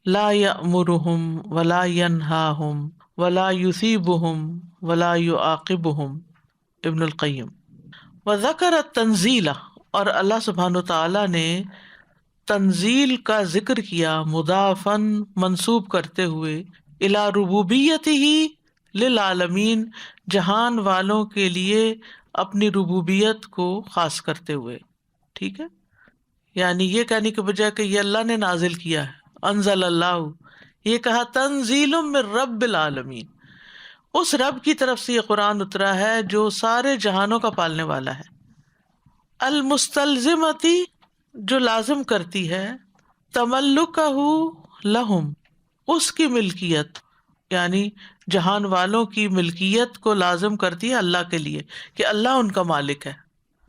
لا یأمرہم ولا ینہاہم ولا یثیبہم ولا یعاقبہم. ابن القیم. وذکر التنزیل، اور اللہ سبحانہ وتعالی نے تنزیل کا ذکر کیا مضافاً منسوب کرتے ہوئے الی ربوبیتہ للعالمین، جہان والوں کے لیے اپنی ربوبیت کو خاص کرتے ہوئے. ٹھیک ہے، یعنی یہ کہنے کے بجائے کہ یہ اللہ نے نازل کیا ہے، انزل اللہ، یہ کہا تنزیل من رب العالمین، اس رب کی طرف سے یہ قرآن اترا ہے جو سارے جہانوں کا پالنے والا ہے. المستلزمتی، جو لازم کرتی ہے، تملکہ لہم، اس کی ملکیت، یعنی جہان والوں کی ملکیت کو لازم کرتی ہے اللہ کے لیے کہ اللہ ان کا مالک ہے.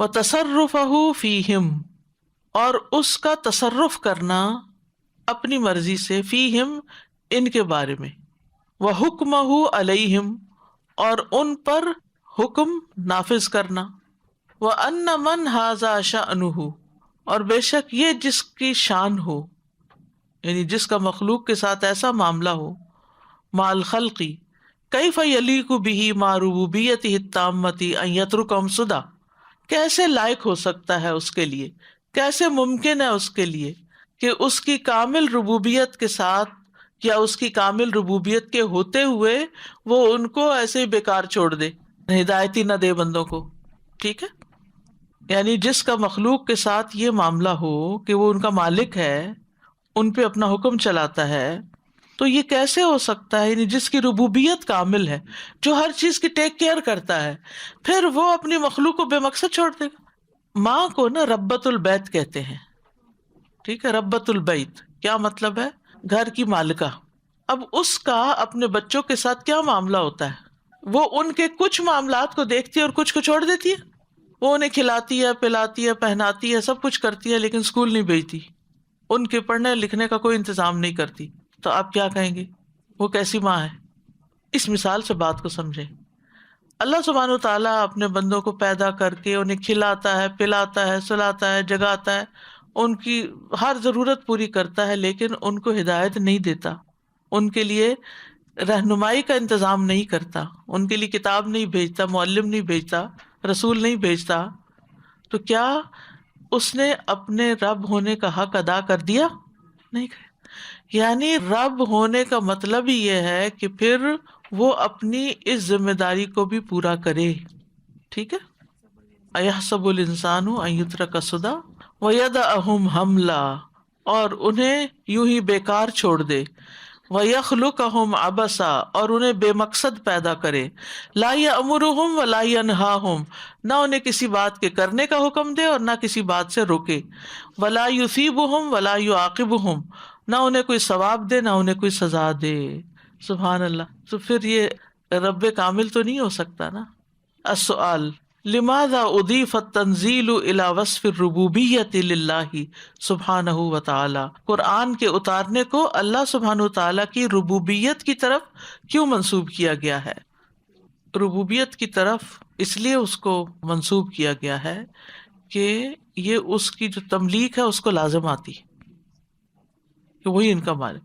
وتصرفہ فیہم، اور اس کا تصرف کرنا اپنی مرضی سے، فیہم ان کے بارے میں، وحکمہ علیہم، اور ان پر حکم نافذ کرنا. وَأَنَّ مَنْ هَذَا شَأْنُهُ، اور بے شک یہ جس کی شان ہو، یعنی جس کا مخلوق کے ساتھ ایسا معاملہ ہو، مع الخلق کیف یلیق بہ مع ربوبیتہ التامۃ ان یترکہم سدی، کیسے لائق ہو سکتا ہے اس کے لیے، کیسے ممکن ہے اس کے لیے کہ اس کی کامل ربوبیت کے ساتھ یا اس کی کامل ربوبیت کے ہوتے ہوئے وہ ان کو ایسے ہی بیکار چھوڑ دے، ہدایتی نہ دے بندوں کو. ٹھیک ہے، یعنی جس کا مخلوق کے ساتھ یہ معاملہ ہو کہ وہ ان کا مالک ہے، ان پہ اپنا حکم چلاتا ہے، تو یہ کیسے ہو سکتا ہے؟ یعنی جس کی ربوبیت کامل ہے، جو ہر چیز کی ٹیک کیئر کرتا ہے، پھر وہ اپنی مخلوق کو بے مقصد چھوڑ دے گا. ماں کو نا ربۃ البیت کہتے ہیں. ٹھیک ہے، ربۃ البیت کیا مطلب ہے؟ گھر کی مالکہ. اب اس کا اپنے بچوں کے ساتھ کیا معاملہ ہوتا ہے؟ وہ ان کے کچھ معاملات کو دیکھتی ہے اور کچھ کو چھوڑ دیتی ہے. وہ انہیں کھلاتی ہے، پلاتی ہے، پہناتی ہے، سب کچھ کرتی ہے، لیکن اسکول نہیں بھیجتی، ان کے پڑھنے لکھنے کا کوئی انتظام نہیں کرتی. تو آپ کیا کہیں گے؟ وہ کیسی ماں ہے؟ اس مثال سے بات کو سمجھیں. اللہ سبحانہ وتعالیٰ اپنے بندوں کو پیدا کر کے انہیں کھلاتا ہے، پلاتا ہے، سلاتا ہے، جگاتا ہے، ان کی ہر ضرورت پوری کرتا ہے، لیکن ان کو ہدایت نہیں دیتا، ان کے لیے رہنمائی کا انتظام نہیں کرتا، ان کے لیے کتاب نہیں بھیجتا، معلم نہیں بھیجتا، رسول نہیں بھیجتا. تو کیا اس نے اپنے رب ہونے کا حق ادا کر دیا؟ نہیں کرا۔ یعنی رب ہونے کا مطلب ہی یہ ہے کہ پھر وہ اپنی اس ذمہ داری کو بھی پورا کرے، ٹھیک ہے۔ اَيَحْسَبُ الْإِنسَانُ أَن يُتْرَكَ سُدًى وَيَدَعَهُمْ حَمْلًا، اور انہیں یوں ہی بیکار چھوڑ دے، وَيَخْلُقَهُمْ عَبَثًا، اور انہیں بے مقصد پیدا کرے، لَا يَأْمُرُهُمْ وَلَا يَنْهَاهُمْ، نہ انہیں کسی بات کے کرنے کا حکم دے اور نہ کسی بات سے روکے، وَلَا يُثِيبُهُمْ وَلَا يُعَاقِبُهُمْ، نہ انہیں کوئی ثواب دے نہ انہیں کوئی سزا دے۔ سبحان اللہ۔ تو پھر یہ رب کامل تو نہیں ہو سکتا نا۔ السؤال لماذا اضیف التنزیل الى وصف الربوبیت للہ سبحانہ وتعالی، قرآن کے اتارنے کو اللہ سبحانہ وتعالی کی ربوبیت کی طرف کیوں منسوب کیا گیا ہے؟ ربوبیت کی طرف اس لیے اس کو منسوب کیا گیا ہے کہ یہ اس کی جو تملیک ہے اس کو لازم آتی، کہ وہی ان کا مالک،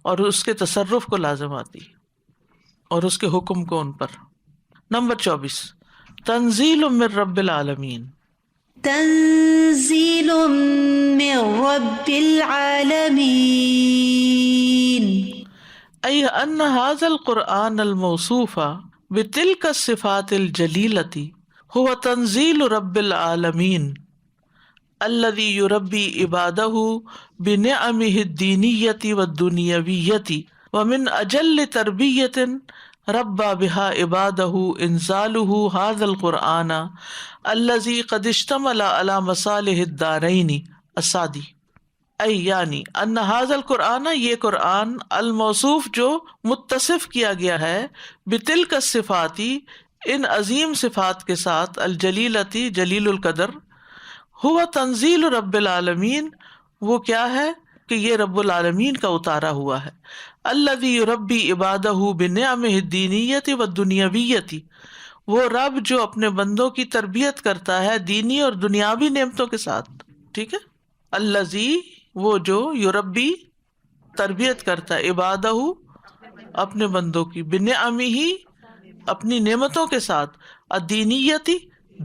اور اس کے تصرف کو لازم آتی اور اس کے حکم کو ان پر۔ نمبر 24 تنزیل من رب العالمین، تنزيل من رب العالمين أي أن هذا القرآن الموصوف بتلك الصفات الجليلة هو تنزيل رب العالمين الذي يربي عباده بنعمه الدينية والدنيوية، ومن أجل تربية ربى بها عباده انزاله هذا القرآن الذي قد اشتمل على مصالح الدارين السادی، ای یعنی ان هذا القرآن، یہ قرآن، الموصوف جو متصف کیا گیا ہے، بتلک الصفات، ان عظیم صفات کے ساتھ، الجلیلتی، جلیل القدر، ہوا تنزیل رب العالمین، وہ کیا ہے کہ یہ رب العالمین کا اتارا ہوا ہے، الذی یربی عبادہ بنعمہ الدینیۃ والدنیویۃ، وہ رب جو اپنے بندوں کی تربیت کرتا ہے دینی اور دنیاوی نعمتوں کے ساتھ، ٹھیک ہے۔ الذی، وہ جو، یربی، تربیت کرتا ہے، عبادہ، اپنے بندوں کی، بنعمہ، اپنی نعمتوں کے ساتھ، الدینیتی،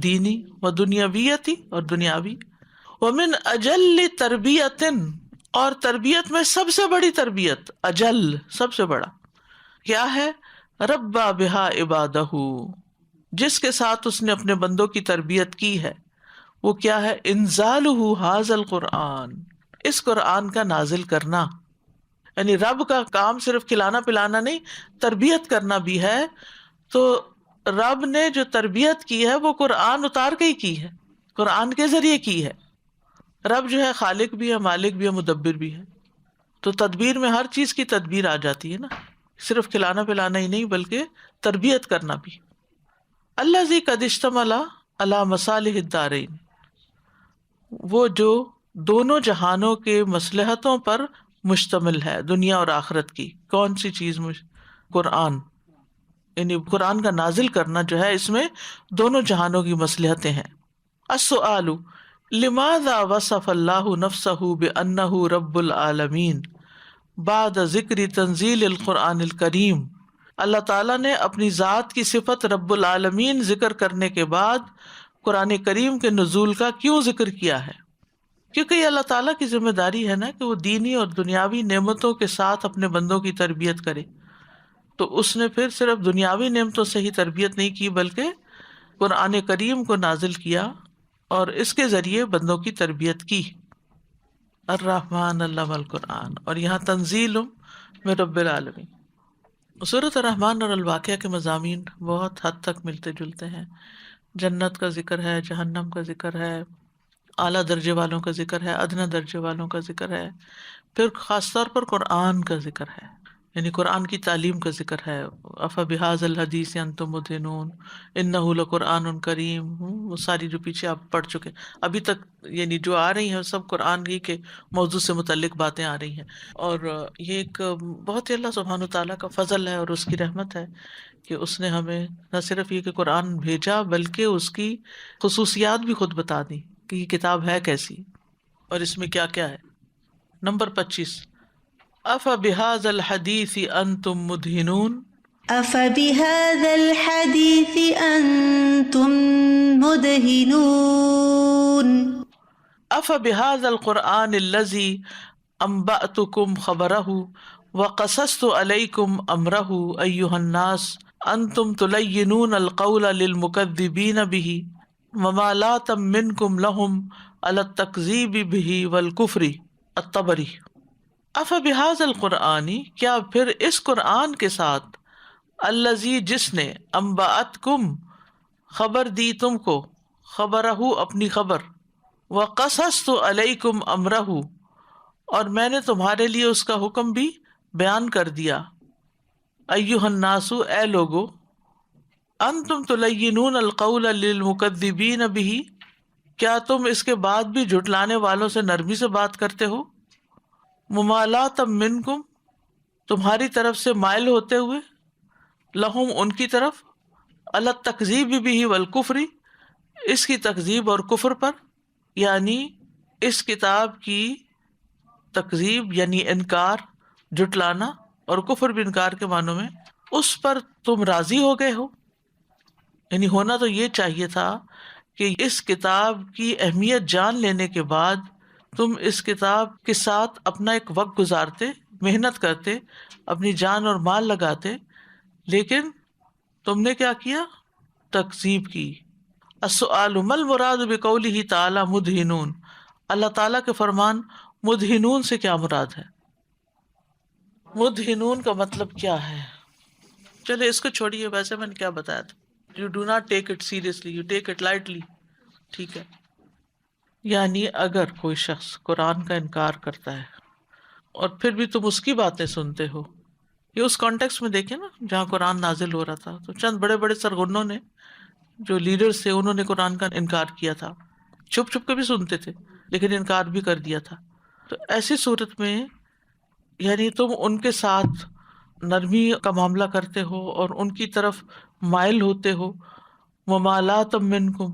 دینی، و دنیاویتی، اور دنیاوی، ومن اجل تربیت، اور تربیت میں سب سے بڑی تربیت، اجل، سب سے بڑا کیا ہے؟ ربا بہا عبادہ، جس کے ساتھ اس نے اپنے بندوں کی تربیت کی ہے، وہ کیا ہے؟ انزالہ ھذا القرآن، اس قرآن کا نازل کرنا، یعنی رب کا کام صرف کھلانا پلانا نہیں، تربیت کرنا بھی ہے۔ تو رب نے جو تربیت کی ہے وہ قرآن اتار کے ہی کی ہے، قرآن کے ذریعے کی ہے۔ رب جو ہے خالق بھی ہے، مالک بھی ہے، مدبر بھی ہے، تو تدبیر میں ہر چیز کی تدبیر آ جاتی ہے نا، صرف کھلانا پلانا ہی نہیں بلکہ تربیت کرنا بھی۔ الذی قد اشتمل علی مصالح الدارین، وہ جو دونوں جہانوں کے مصلحتوں پر مشتمل ہے، دنیا اور آخرت کی۔ کون سی چیز؟ قرآن، یعنی قرآن کا نازل کرنا جو ہے اس میں دونوں جہانوں کی مصلحتیں ہیں۔ السؤال لماذا وصف اللہ نفسہ بأنہ رب العالمین بعد ذکر تنزیل القرآن الکریم، اللہ تعالیٰ نے اپنی ذات کی صفت رب العالمین ذکر کرنے کے بعد قرآن کریم کے نزول کا کیوں ذکر کیا ہے؟ کیونکہ یہ اللہ تعالیٰ کی ذمہ داری ہے نا کہ وہ دینی اور دنیاوی نعمتوں کے ساتھ اپنے بندوں کی تربیت کرے، تو اس نے پھر صرف دنیاوی نعمتوں سے ہی تربیت نہیں کی بلکہ قرآن کریم کو نازل کیا اور اس کے ذریعے بندوں کی تربیت کی۔ الرحمن علم القرآن، اور یہاں تنزیل من رب العالمین۔ سورۃ الرحمن اور الواقعہ کے مضامین بہت حد تک ملتے جلتے ہیں، جنت کا ذکر ہے، جہنم کا ذکر ہے، اعلیٰ درجے والوں کا ذکر ہے، ادنا درجے والوں کا ذکر ہے، پھر خاص طور پر قرآن کا ذکر ہے، یعنی قرآن کی تعلیم کا ذکر ہے۔ افبہذا الحدیث انتم مدہنون انہ لقرآن کریم، وہ ساری جو پیچھے آپ پڑھ چکے، ابھی تک یعنی جو آ رہی ہیں سب قرآن ہی کے موضوع سے متعلق باتیں آ رہی ہیں۔ اور یہ ایک بہت ہی اللہ سبحانہ تعالیٰ کا فضل ہے اور اس کی رحمت ہے کہ اس نے ہمیں نہ صرف یہ کہ قرآن بھیجا بلکہ اس کی خصوصیات بھی خود بتا دی کہ یہ کتاب ہے کیسی اور اس میں کیا کیا ہے۔ نمبر 25 افبہذا الحدیث انتم مدہنون أفبهذا الحديث أنتم مدهنون أفبهذا القرآن الذي أنبأتكم خبره وقصصت عليكم أمره أيها الناس أنتم تلينون القول للمكذبين به ممالاة منكم لهم على التكذيب به والكفر. الطبری. أفبهذا القرآن، کیا پھر اس قرآن کے ساتھ، الذی جس نے، انبأتکم خبر دی تم کو، خبرہ اپنی خبر، وقصصت علیکم امرہ اور میں نے تمہارے لیے اس کا حکم بھی بیان کر دیا، ایھا الناس اے لوگو، انتم تلینون القول للمکذبین بہ، کیا تم اس کے بعد بھی جھٹلانے والوں سے نرمی سے بات کرتے ہو، ممالاۃ منکم تمہاری طرف سے مائل ہوتے ہوئے، لہم ان کی طرف، علی التکذیب بہ والکفر اس کی تکذیب اور کفر پر، یعنی اس کتاب کی تکذیب یعنی انکار، جھٹلانا، اور کفر بھی انکار کے معنوں میں، اس پر تم راضی ہو گئے ہو۔ یعنی ہونا تو یہ چاہیے تھا کہ اس کتاب کی اہمیت جان لینے کے بعد تم اس کتاب کے ساتھ اپنا ایک وقت گزارتے، محنت کرتے، اپنی جان اور مال لگاتے، لیکن تم نے کیا کیا؟ تکذیب کی۔ السؤال ما المراد بقولہ تعالی مدہنون، اللہ تعالیٰ کے فرمان مدہنون سے کیا مراد ہے؟ مدہنون کا مطلب کیا ہے؟ چلے اس کو چھوڑیے، ویسے میں نے کیا بتایا تھا، you do not take it seriously, you take it lightly, ٹھیک ہے؟ یعنی اگر کوئی شخص قرآن کا انکار کرتا ہے اور پھر بھی تم اس کی باتیں سنتے ہو، یہ اس کانٹیکس میں دیکھیں نا جہاں قرآن نازل ہو رہا تھا، تو چند بڑے بڑے سرغنوں نے جو لیڈرز تھے انہوں نے قرآن کا انکار کیا تھا، چھپ چھپ کے بھی سنتے تھے لیکن انکار بھی کر دیا تھا۔ تو ایسی صورت میں یعنی تم ان کے ساتھ نرمی کا معاملہ کرتے ہو اور ان کی طرف مائل ہوتے ہو، ممالاۃ منکم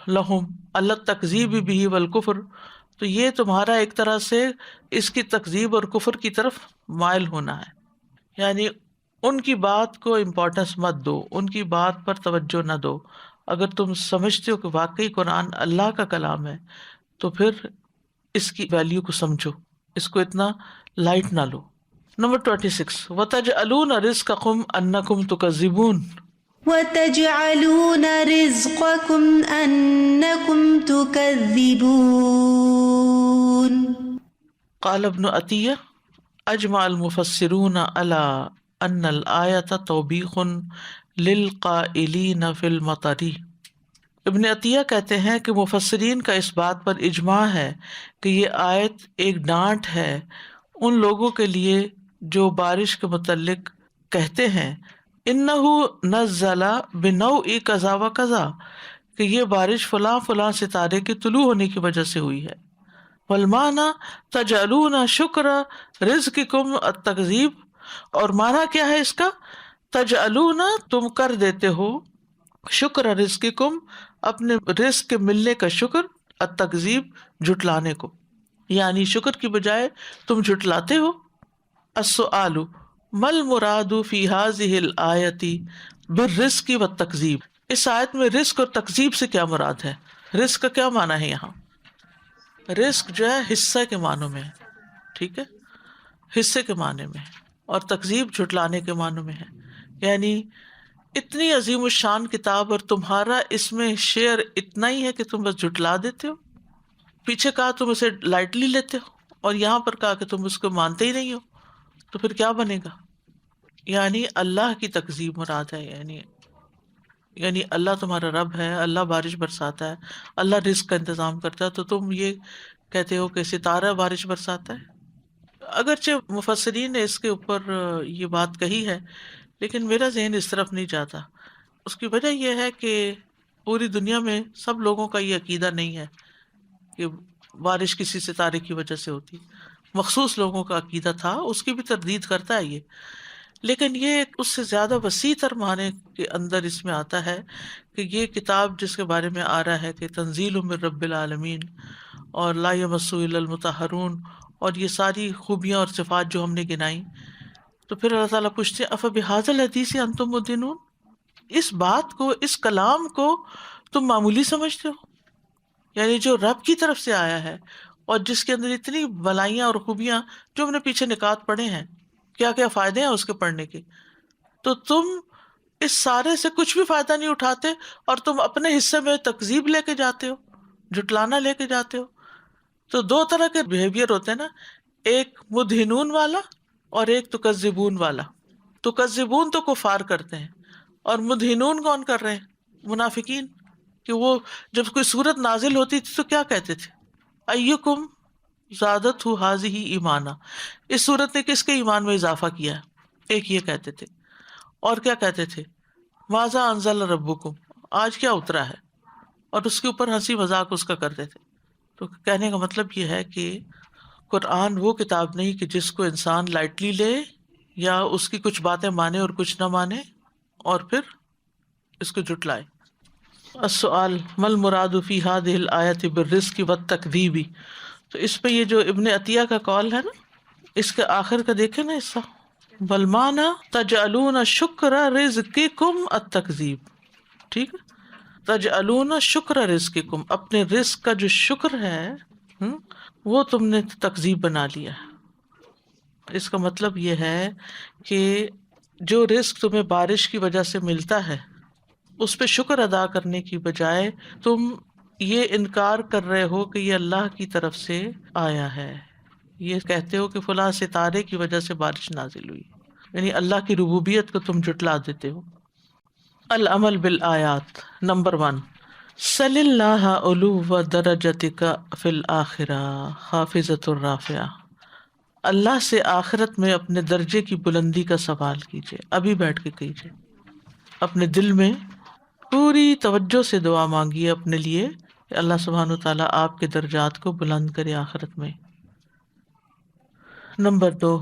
لہم علی التکذیب بہ والکفر، تو یہ تمہارا ایک طرح سے اس کی تکذیب اور کفر کی طرف مائل ہونا ہے، یعنی ان کی بات کو امپورٹنس مت دو، ان کی بات پر توجہ نہ دو۔ اگر تم سمجھتے ہو کہ واقعی قرآن اللہ کا کلام ہے تو پھر اس کی ویلیو کو سمجھو، اس کو اتنا لائٹ نہ لو۔ نمبر 26 وَتَجْعَلُونَ رِزْقَكُمْ أَنَّكُمْ تُكَذِّبُونَ، وَتَجْعَلُونَ رِزْقَكُمْ أَنَّكُمْ تُكَذِّبُونَ۔ قال ابن عطیہ اجمع المفسرون علی ان الآیۃ توبیخ للقائلین فی المطر۔ ابن عطیہ کہتے ہیں کہ مفسرین کا اس بات پر اجماع ہے کہ یہ آیت ایک ڈانٹ ہے ان لوگوں کے لیے جو بارش کے متعلق کہتے ہیں انہ نزل بنوع کذا و کذا، کہ یہ بارش فلاں فلاں ستارے کے طلوع ہونے کی وجہ سے ہوئی ہے۔ والمعنی تجعلون شکر رزقکم التکذیب، اور معنی کیا ہے اس کا؟ تجعلون تم کر دیتے ہو، شکر رزقکم اپنے رزق کے ملنے کا شکر، التکذیب جھٹلانے کو، یعنی شکر کی بجائے تم جھٹلاتے ہو۔ السؤال ما المراد فی ہذہ الآیۃ بالرزق والتکذیب، اس آیت میں رزق اور تکذیب سے کیا مراد ہے؟ رزق کا کیا معنی ہے یہاں؟ رزق جو ہے حصہ کے معنوں میں ہے، ٹھیک ہے، حصے کے معنی میں، اور تکذیب جھٹلانے کے معنوں میں ہے۔ یعنی اتنی عظیم الشان کتاب اور تمہارا اس میں شیئر اتنا ہی ہے کہ تم بس جھٹلا دیتے ہو، پیچھے کہا تم اسے لائٹلی لیتے ہو اور یہاں پر کہا کہ تم اس کو مانتے ہی نہیں ہو، تو پھر کیا بنے گا؟ یعنی اللہ کی تکذیب مراد ہے، یعنی اللہ تمہارا رب ہے، اللہ بارش برساتا ہے، اللہ رزق کا انتظام کرتا ہے، تو تم یہ کہتے ہو کہ ستارہ بارش برساتا ہے۔ اگرچہ مفسرین نے اس کے اوپر یہ بات کہی ہے لیکن میرا ذہن اس طرف نہیں جاتا۔ اس کی وجہ یہ ہے کہ پوری دنیا میں سب لوگوں کا یہ عقیدہ نہیں ہے کہ بارش کسی ستارے کی وجہ سے ہوتی، مخصوص لوگوں کا عقیدہ تھا، اس کی بھی تردید کرتا ہے یہ، لیکن یہ اس سے زیادہ وسیع تر معنی کے اندر اس میں آتا ہے کہ یہ کتاب جس کے بارے میں آ رہا ہے کہ تنزیل من رب العالمین اور لا یمسہ الا المطہرون، اور یہ ساری خوبیاں اور صفات جو ہم نے گنائیں، تو پھر اللہ تعالیٰ پوچھتے ہیں افبہذا الحدیث انتم مدہنون، اس بات کو، اس کلام کو تم معمولی سمجھتے ہو؟ یعنی جو رب کی طرف سے آیا ہے اور جس کے اندر اتنی بلائیاں اور خوبیاں، جو ہم نے پیچھے نکات پڑھے ہیں، کیا کیا فائدے ہیں اس کے پڑھنے کے، تو تم اس سارے سے کچھ بھی فائدہ نہیں اٹھاتے اور تم اپنے حصے میں تکذیب لے کے جاتے ہو، جھٹلانا لے کے جاتے ہو. تو دو طرح کے بیہیویئر ہوتے ہیں نا، ایک مدہنون والا اور ایک تکذبون والا. تکذبون تو کفار کرتے ہیں اور مدہنون کون کر رہے ہیں؟ منافقین. کہ وہ جب کوئی صورت نازل ہوتی تھی تو کیا کہتے تھے؟ ایکم زادتہ ھذہ ایمانا، اس صورت نے کس کے ایمان میں اضافہ کیا ہے؟ ایک یہ کہتے تھے. اور کیا کہتے تھے؟ ماذا انزل ربکم، آج کیا اترا ہے، اور اس کے اوپر ہنسی مذاق اس کا کرتے تھے. تو کہنے کا مطلب یہ ہے کہ قرآن وہ کتاب نہیں کہ جس کو انسان لائٹلی لے یا اس کی کچھ باتیں مانے اور کچھ نہ مانے اور پھر اس کو جھٹلائے. السؤال ما المراد فی هذه الآیۃ بالرزق والتکذیب، تو اس پہ یہ جو ابن عطیہ کا قول ہے نا، اس کے آخر کا دیکھیں نا حصہ، والمعنی تجعلون شکر رزقکم التکذیب. ٹھیک ہے، تجعلون شکر رزقکم، اپنے رزق کا جو شکر ہے وہ تم نے تکذیب بنا لیا ہے. اس کا مطلب یہ ہے کہ جو رزق تمہیں بارش کی وجہ سے ملتا ہے اس پہ شکر ادا کرنے کی بجائے تم یہ انکار کر رہے ہو کہ یہ اللہ کی طرف سے آیا ہے. یہ کہتے ہو کہ فلاں ستارے کی وجہ سے بارش نازل ہوئی، یعنی اللہ کی ربوبیت کو تم جھٹلا دیتے ہو. العمل بالآیات. نمبر 1، صل اللہ علو درجتک فی الآخرہ خافضۃ الرافعہ، اللہ سے آخرت میں اپنے درجے کی بلندی کا سوال کیجیے. ابھی بیٹھ کے کیجیے، اپنے دل میں پوری توجہ سے دعا مانگیے اپنے لیے کہ اللہ سبحانہ وتعالیٰ آپ کے درجات کو بلند کرے آخرت میں. نمبر 2،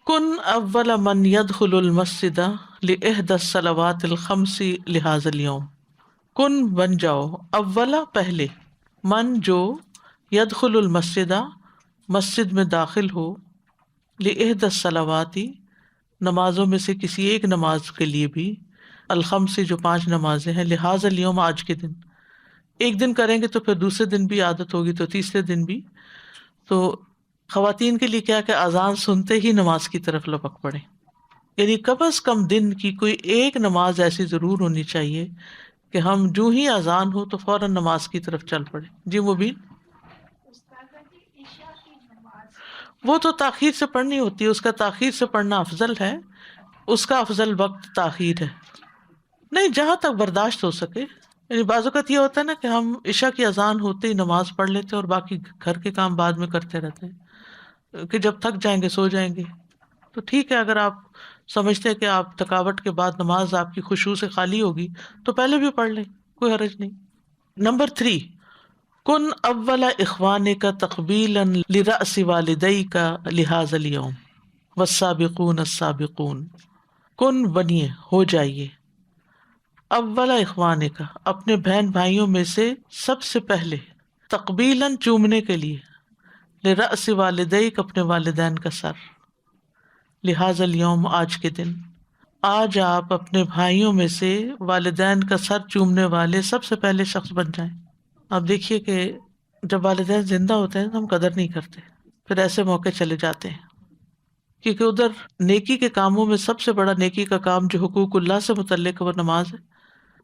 کن اول من يدخل المسجد لإحدى الصلوات الخمس لهذا اليوم. کن بن جاؤ، اولا پہلے، من جو، يدخل المسجد مسجد میں داخل ہو، لإحدى الصلوات نمازوں میں سے کسی ایک نماز کے لیے بھی، الخمس جو 5 نمازیں ہیں، لہذا اليوم آج کے دن. ایک دن کریں گے تو پھر دوسرے دن بھی عادت ہوگی تو تیسرے دن بھی. تو خواتین کے لیے کیا کہ اذان سنتے ہی نماز کی طرف لپک پڑے، یعنی کم از کم دن کی کوئی ایک نماز ایسی ضرور ہونی چاہیے کہ ہم جو ہی اذان ہو تو فوراً نماز کی طرف چل پڑے. جی مبین، وہ تو تاخیر سے پڑھنی ہوتی ہے، اس کا تاخیر سے پڑھنا افضل ہے، اس کا افضل وقت تاخیر ہے. نہیں، جہاں تک برداشت ہو سکے. یعنی بعض اوقات یہ ہوتا ہے نا کہ ہم عشاء کی اذان ہوتے ہی نماز پڑھ لیتے اور باقی گھر کے کام بعد میں کرتے رہتے ہیں کہ جب تھک جائیں گے سو جائیں گے. تو ٹھیک ہے، اگر آپ سمجھتے ہیں کہ آپ تھکاوٹ کے بعد نماز آپ کی خشوع سے خالی ہوگی تو پہلے بھی پڑھ لیں، کوئی حرج نہیں. نمبر 3، کن اول اخوانک تقبیلا لرأس والدیک لہذا اليوم والسابقون السابقون. کن بنیے، ہو جائیے، اول اخوانک اپنے بہن بھائیوں میں سے سب سے پہلے، تقبیلاً چومنے کے لیے، لرأس والدیک اپنے والدین کا سر، لہذا اليوم آج کے دن. آج آپ اپنے بھائیوں میں سے والدین کا سر چومنے والے سب سے پہلے شخص بن جائیں. آپ دیکھیے کہ جب والدین زندہ ہوتے ہیں تو ہم قدر نہیں کرتے، پھر ایسے موقع چلے جاتے ہیں، کیونکہ ادھر نیکی کے کاموں میں سب سے بڑا نیکی کا کام جو حقوق اللہ سے متعلق وہ نماز ہے.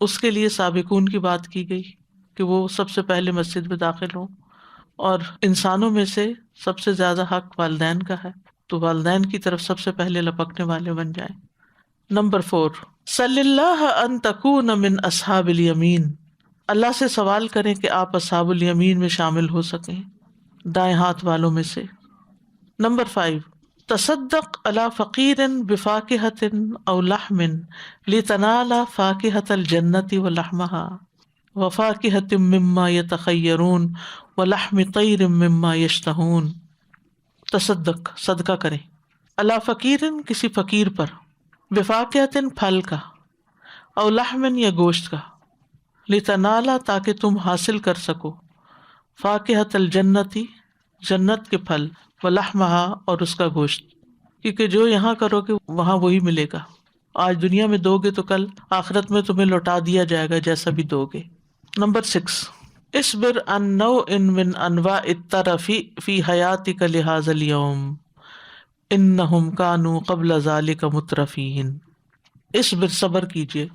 اس کے لیے سابقون کی بات کی گئی کہ وہ سب سے پہلے مسجد میں داخل ہوں، اور انسانوں میں سے سب سے زیادہ حق والدین کا ہے، تو والدین کی طرف سب سے پہلے لپکنے والے بن جائیں. نمبر 4، صلی اللہ ان تکون من اصحاب الیمین، اللہ سے سوال کریں کہ آپ اصحاب الیمین میں شامل ہو سکیں، دائیں ہاتھ والوں میں سے. نمبر 5، تصدق علی فقیر بفاکہۃ او لحم لتنال فاکہۃ الجنۃ ولحمها وفاکہۃ مما یتخیرون ولحم طیر مما یشتہون. تصدق، صدقہ کریں، علی فقیر کسی فقیر پر، بفاکہۃ پھل کا، او لحم یا گوشت کا، لتنالا تاکہ تم حاصل کر سکو، فاکہۃ الجنتی جنت کے پھل، ولحمہا اور اس کا گوشت. کیونکہ جو یہاں کرو گے وہاں وہی ملے گا. آج دنیا میں دو گے تو کل آخرت میں تمہیں لوٹا دیا جائے گا جیسا بھی دو گے. نمبر 6، اصبر عن نوع من انواع الترف فی حیاتک لہذا اليوم انہم کانوا قبل ذلک مترفین. اصبر، صبر کیجیے،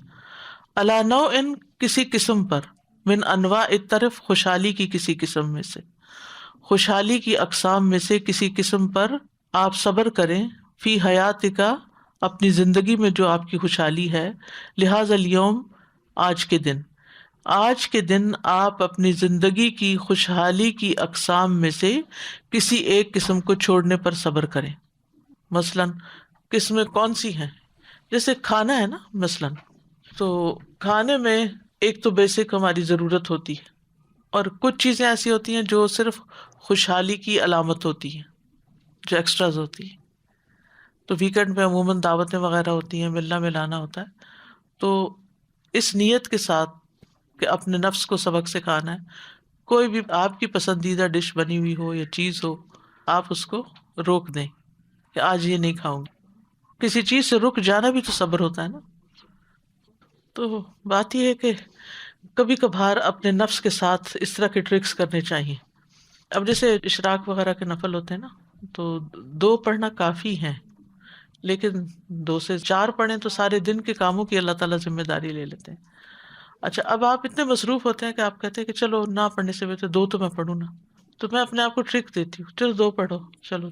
علی نوع، کسی قسم پر، من انواع الترف، خوشحالی کی کسی قسم میں سے، خوشحالی کی اقسام میں سے کسی قسم پر آپ صبر کریں. فی حیات کا، اپنی زندگی میں جو آپ کی خوشحالی ہے، لہذا اليوم، آج کے دن، آج کے دن آپ اپنی زندگی کی خوشحالی کی اقسام میں سے کسی ایک قسم کو چھوڑنے پر صبر کریں. مثلاً قسمیں کون سی ہیں؟ جیسے کھانا ہے نا، مثلاً تو کھانے میں ایک تو بیسک ہماری ضرورت ہوتی ہے، اور کچھ چیزیں ایسی ہوتی ہیں جو صرف خوشحالی کی علامت ہوتی ہیں، جو ایکسٹراز ہوتی ہیں. تو ویکینڈ پہ عموماً دعوتیں وغیرہ ہوتی ہیں، ملنا ملانا ہوتا ہے، تو اس نیت کے ساتھ کہ اپنے نفس کو سبق سکھانا ہے، کوئی بھی آپ کی پسندیدہ ڈش بنی ہوئی ہو یا چیز ہو، آپ اس کو روک دیں کہ آج یہ نہیں کھاؤں گی. کسی چیز سے رک جانا بھی تو صبر ہوتا ہے نا. تو بات یہ ہے کہ کبھی کبھار اپنے نفس کے ساتھ اس طرح کے ٹرکس کرنے چاہیے. اب جیسے اشراق وغیرہ کے نفل ہوتے ہیں نا، تو 2 پڑھنا کافی ہیں، لیکن 2 سے 4 پڑھیں تو سارے دن کے کاموں کی اللہ تعالیٰ ذمہ داری لے لیتے ہیں. اچھا، اب آپ اتنے مصروف ہوتے ہیں کہ آپ کہتے ہیں کہ چلو نہ پڑھنے سے بہتر 2 تو میں پڑھوں نا. تو میں اپنے آپ کو ٹرک دیتی ہوں، چلو 2 پڑھو، چلو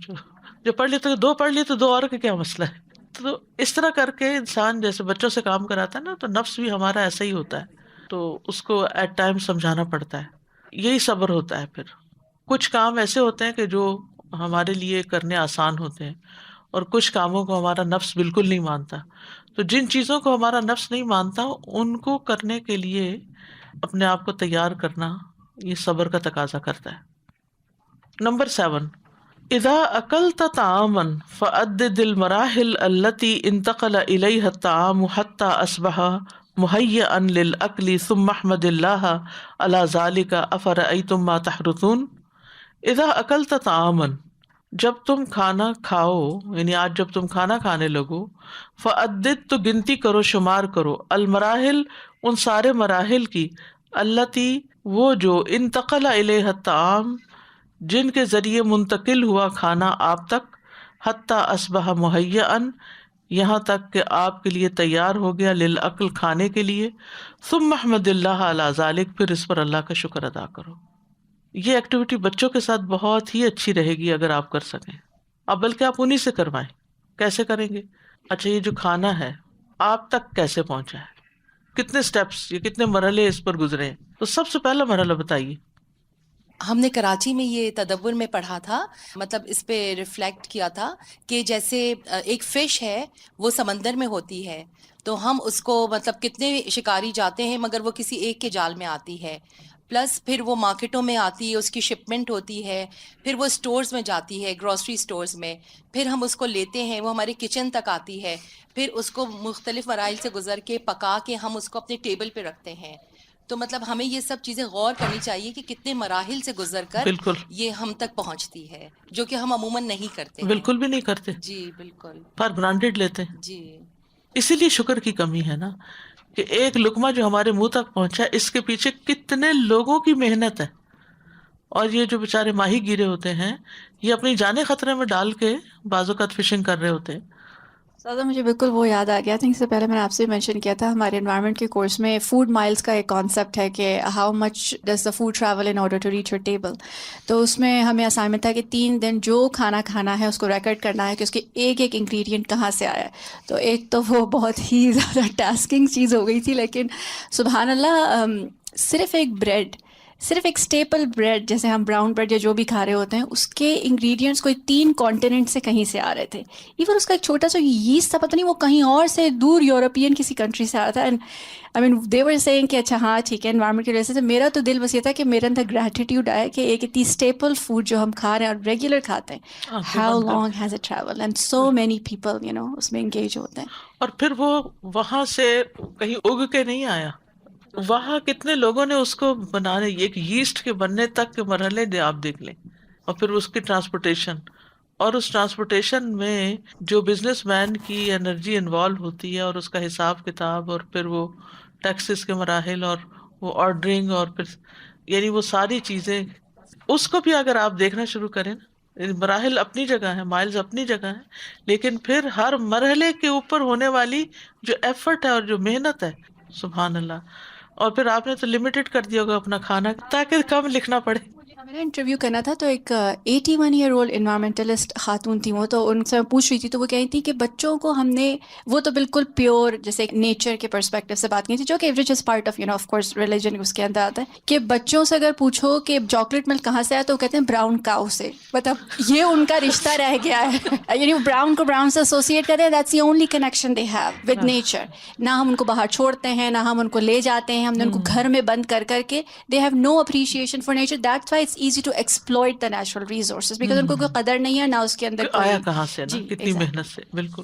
جو پڑھ لیتے 2 پڑھ لیے تو 2 اور کا کیا مسئلہ ہے. تو اس طرح کر کے انسان جیسے بچوں سے کام کراتا ہے نا، تو نفس بھی ہمارا ایسا ہی ہوتا ہے، تو اس کو ایٹ ٹائم سمجھانا پڑتا ہے. یہی صبر ہوتا ہے. پھر کچھ کام ایسے ہوتے ہیں کہ جو ہمارے لیے کرنے آسان ہوتے ہیں، اور کچھ کاموں کو ہمارا نفس بالکل نہیں مانتا. تو جن چیزوں کو ہمارا نفس نہیں مانتا، ان کو کرنے کے لیے اپنے آپ کو تیار کرنا یہ صبر کا تقاضا کرتا ہے. نمبر 7، اذا اکلت طعاما فعدد المراحل التي انتقل الیها الطعام حتى اصبح مهيئا للاکل ثم احمد الله على ذلك افرأيتم ما تحرثون. اذا اکلت طعاما، جب تم کھانا کھاؤ، یعنی آج جب تم کھانا کھانے لگو، فعدد، تو گنتی کرو، شمار کرو، المراحل، ان سارے مراحل کی، التی، وہ جو، انتقل الیہ الطعام، جن کے ذریعے منتقل ہوا کھانا آپ تک، حتی اصبح مہیئا، یہاں تک کہ آپ کے لیے تیار ہو گیا، للعقل، کھانے کے لیے. ثم احمد اللہ علی ذلک، پھر اس پر اللہ کا شکر ادا کرو. یہ ایکٹیویٹی بچوں کے ساتھ بہت ہی اچھی رہے گی اگر آپ کر سکیں. اب بلکہ آپ انہی سے کروائیں. کیسے کریں گے؟ اچھا، یہ جو کھانا ہے آپ تک کیسے پہنچا ہے، کتنے سٹیپس، یہ کتنے مرحلے اس پر گزرے ہیں. تو سب سے پہلا مرحلہ بتائیے. ہم نے کراچی میں یہ تدبر میں پڑھا تھا، مطلب اس پہ ریفلیکٹ کیا تھا کہ جیسے ایک فش ہے، وہ سمندر میں ہوتی ہے، تو ہم اس کو مطلب کتنے شکاری جاتے ہیں مگر وہ کسی ایک کے جال میں آتی ہے، پلس پھر وہ مارکیٹوں میں آتی ہے، اس کی شپمنٹ ہوتی ہے، پھر وہ سٹورز میں جاتی ہے، گروسری سٹورز میں، پھر ہم اس کو لیتے ہیں، وہ ہمارے کچن تک آتی ہے، پھر اس کو مختلف مراحل سے گزر کے پکا کے ہم اس کو اپنے ٹیبل پہ رکھتے ہیں. تو مطلب ہمیں یہ سب چیزیں غور کرنی چاہیے کہ کتنے مراحل سے گزر کر بالکل، یہ ہم تک پہنچتی ہے، جو کہ ہم عموماً نہیں کرتے ہیں. بالکل بھی نہیں کرتے، جی بالکل، فار گرانٹیڈ لیتے ہیں. جی اسی لیے شکر کی کمی ہے نا، کہ ایک لقمہ جو ہمارے منہ تک پہنچا، اس کے پیچھے کتنے لوگوں کی محنت ہے. اور یہ جو بےچارے ماہی گیرے ہوتے ہیں، یہ اپنی جانیں خطرے میں ڈال کے بعض اوقات فشنگ کر رہے ہوتے ہیں. سادہ مجھے بالکل وہ یاد آ گیا تھا، اس سے پہلے میں نے آپ سے مینشن کیا تھا، ہمارے انوائرمنٹ کے کورس میں فوڈ مائلز کا ایک کانسیپٹ ہے کہ how much does the food travel in order to reach your table. تو اس میں ہمیں اسائنمنٹ تھا کہ 3 دن جو کھانا کھانا ہے اس کو ریکارڈ کرنا ہے کہ اس کے ایک ایک انگریڈینٹ کہاں سے آیا ہے. تو ایک تو وہ بہت ہی زیادہ ٹاسکنگ چیز ہو گئی تھی، لیکن سبحان اللہ، صرف ایک بریڈ، صرف ایک اسٹیپل بریڈ، جیسے ہم براؤن بریڈ یا جو بھی کھا رہے ہوتے ہیں، اس کے انگریڈینٹس کوئی 3 کانٹیننٹ سے کہیں سے آ رہے تھے. ایون اس کا ایک چھوٹا سا یسٹ تھا، پتہ نہیں وہ کہیں اور سے دور یورپین کسی کنٹری سے آ رہا تھا. And I main they were seeing کہ اچھا ہاں ٹھیک ہے انوائرمنٹ کی وجہ سے. میرا تو دل بس یہ تھا کہ میرے اندر گریٹیٹیوڈ آیا کہ ایک اتنی اسٹیپل فوڈ جو ہم کھا رہے ہیں اور ریگولر کھاتے ہیں، how long has it travel and so many people اس میں انگیج ہوتے ہیں. اور پھر وہ وہاں سے کہیں اگ کے نہیں آیا، وہاں کتنے لوگوں نے اس کو بنانے، ایک یسٹ کے بننے تک کے مرحلے آپ دیکھ لیں، اور پھر اس کی ٹرانسپورٹیشن اور اس ٹرانسپورٹیشن میں جو بزنس مین کی انرجی انوالو ہوتی ہے اور اس کا حساب کتاب اور پھر وہ ٹیکسز کے مراحل اور وہ آرڈرنگ اور پھر یعنی وہ ساری چیزیں، اس کو بھی اگر آپ دیکھنا شروع کریں نا، مراحل اپنی جگہ ہیں، مائلز اپنی جگہ ہیں، لیکن پھر ہر مرحلے کے اوپر ہونے والی جو ایفرٹ ہے اور جو محنت ہے، سبحان اللہ. اور پھر آپ نے تو لمیٹڈ کر دیا ہوگا اپنا کھانا تاکہ کم لکھنا پڑے. ہمیں نا انٹرویو کرنا تھا، تو ایک 81 ایئر اولڈ انوائرمنٹلسٹ خاتون تھی وہ، تو ان سے میں پوچھ رہی تھی، تو وہ کہہ رہی تھی کہ بچوں کو ہم نے، وہ تو بالکل پیور جیسے نیچر کے پرسپیکٹو سے بات کی تھی، جو کہ which is part of of course religion اس کے اندر آتا ہے، کہ بچوں سے اگر پوچھو کہ چاکلیٹ ملک کہاں سے آیا تو وہ کہتے ہیں براؤن کاؤ سے. مطلب یہ ان کا رشتہ رہ گیا ہے، یعنی وہ براؤن کو براؤن سے ایسوسیٹ کرتے ہیں، that's the only connection they have with nature. نہ ہم ان کو باہر چھوڑتے ہیں، نہ ہم ان کو لے جاتے ہیں، ہم نے ان کو گھر میں بند کر کے they have no appreciation for nature. That's why it's easy to exploit the natural resources because ان کو کوئی قدر نہیں ہے، نہ اس کے اندر آیا کہاں سے نا، کتنی محنت سے. بالکل.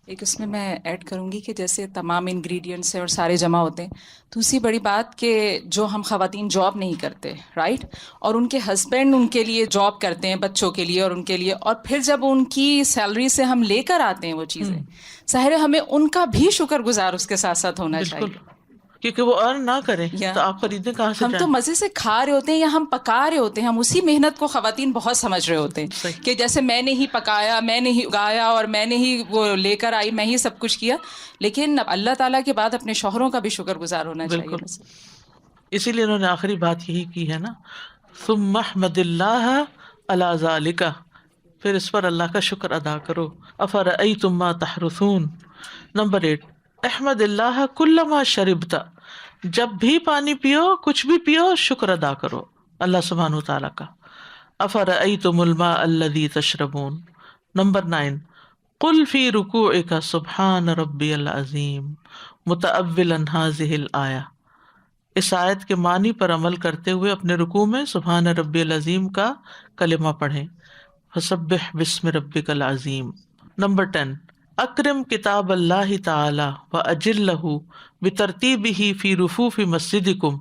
ایک اس میں ایڈ کروں گی کہ جیسے تمام انگریڈینٹس ہیں اور سارے جمع ہوتے ہیں، دوسری بڑی بات کہ جو ہم خواتین جاب نہیں کرتے، رائٹ، اور ان کے ہسبینڈ ان کے لیے جاب کرتے ہیں بچوں کے لیے اور ان کے لیے، اور پھر جب ان کی سیلری سے ہم لے کر آتے ہیں وہ چیزیں، ظاہر ہے ہمیں ان کا بھی شکر گزار اس کے ساتھ ساتھ ہونا چاہیے، کیونکہ وہ ارن نہ کریں تو آپ خریدیں کہاں سے؟ ہم تو مزے سے کھا رہے ہوتے ہیں یا ہم پکا رہے ہوتے ہیں، ہم اسی محنت کو خواتین بہت سمجھ رہے ہوتے ہیں کہ جیسے میں نے ہی پکایا، میں نے ہی اگایا اور میں نے ہی وہ لے کر آئی، میں ہی سب کچھ کیا، لیکن اللہ تعالیٰ کے بعد اپنے شوہروں کا بھی شکر گزار ہونا چاہیے. اسی لیے انہوں نے آخری بات یہی کی ہے نا، ثم احمد اللہ علی ذالک، پھر اس پر اللہ کا شکر ادا کرو. افرأیتم ما تحرثون. نمبر 8، احمد اللہ کلما شربتا، جب بھی پانی پیو، کچھ بھی پیو، شکر ادا کرو اللہ سبحانہ وتعالیٰ کا. افرأیتم الماء الذی تشربون. نمبر 9، قل فی رکوعک سبحان ربی العظیم متأولا ہذہ الآیہ. اس آیت کے معنی پر عمل کرتے ہوئے اپنے رکوع میں سبحان ربی العظیم کا کلمہ پڑھیں. فسبح بسم ربک العظیم. نمبر 10، اکرم کتاب اللہ تعالی واجلہ بترتیبہ فی رفوف مسجدکم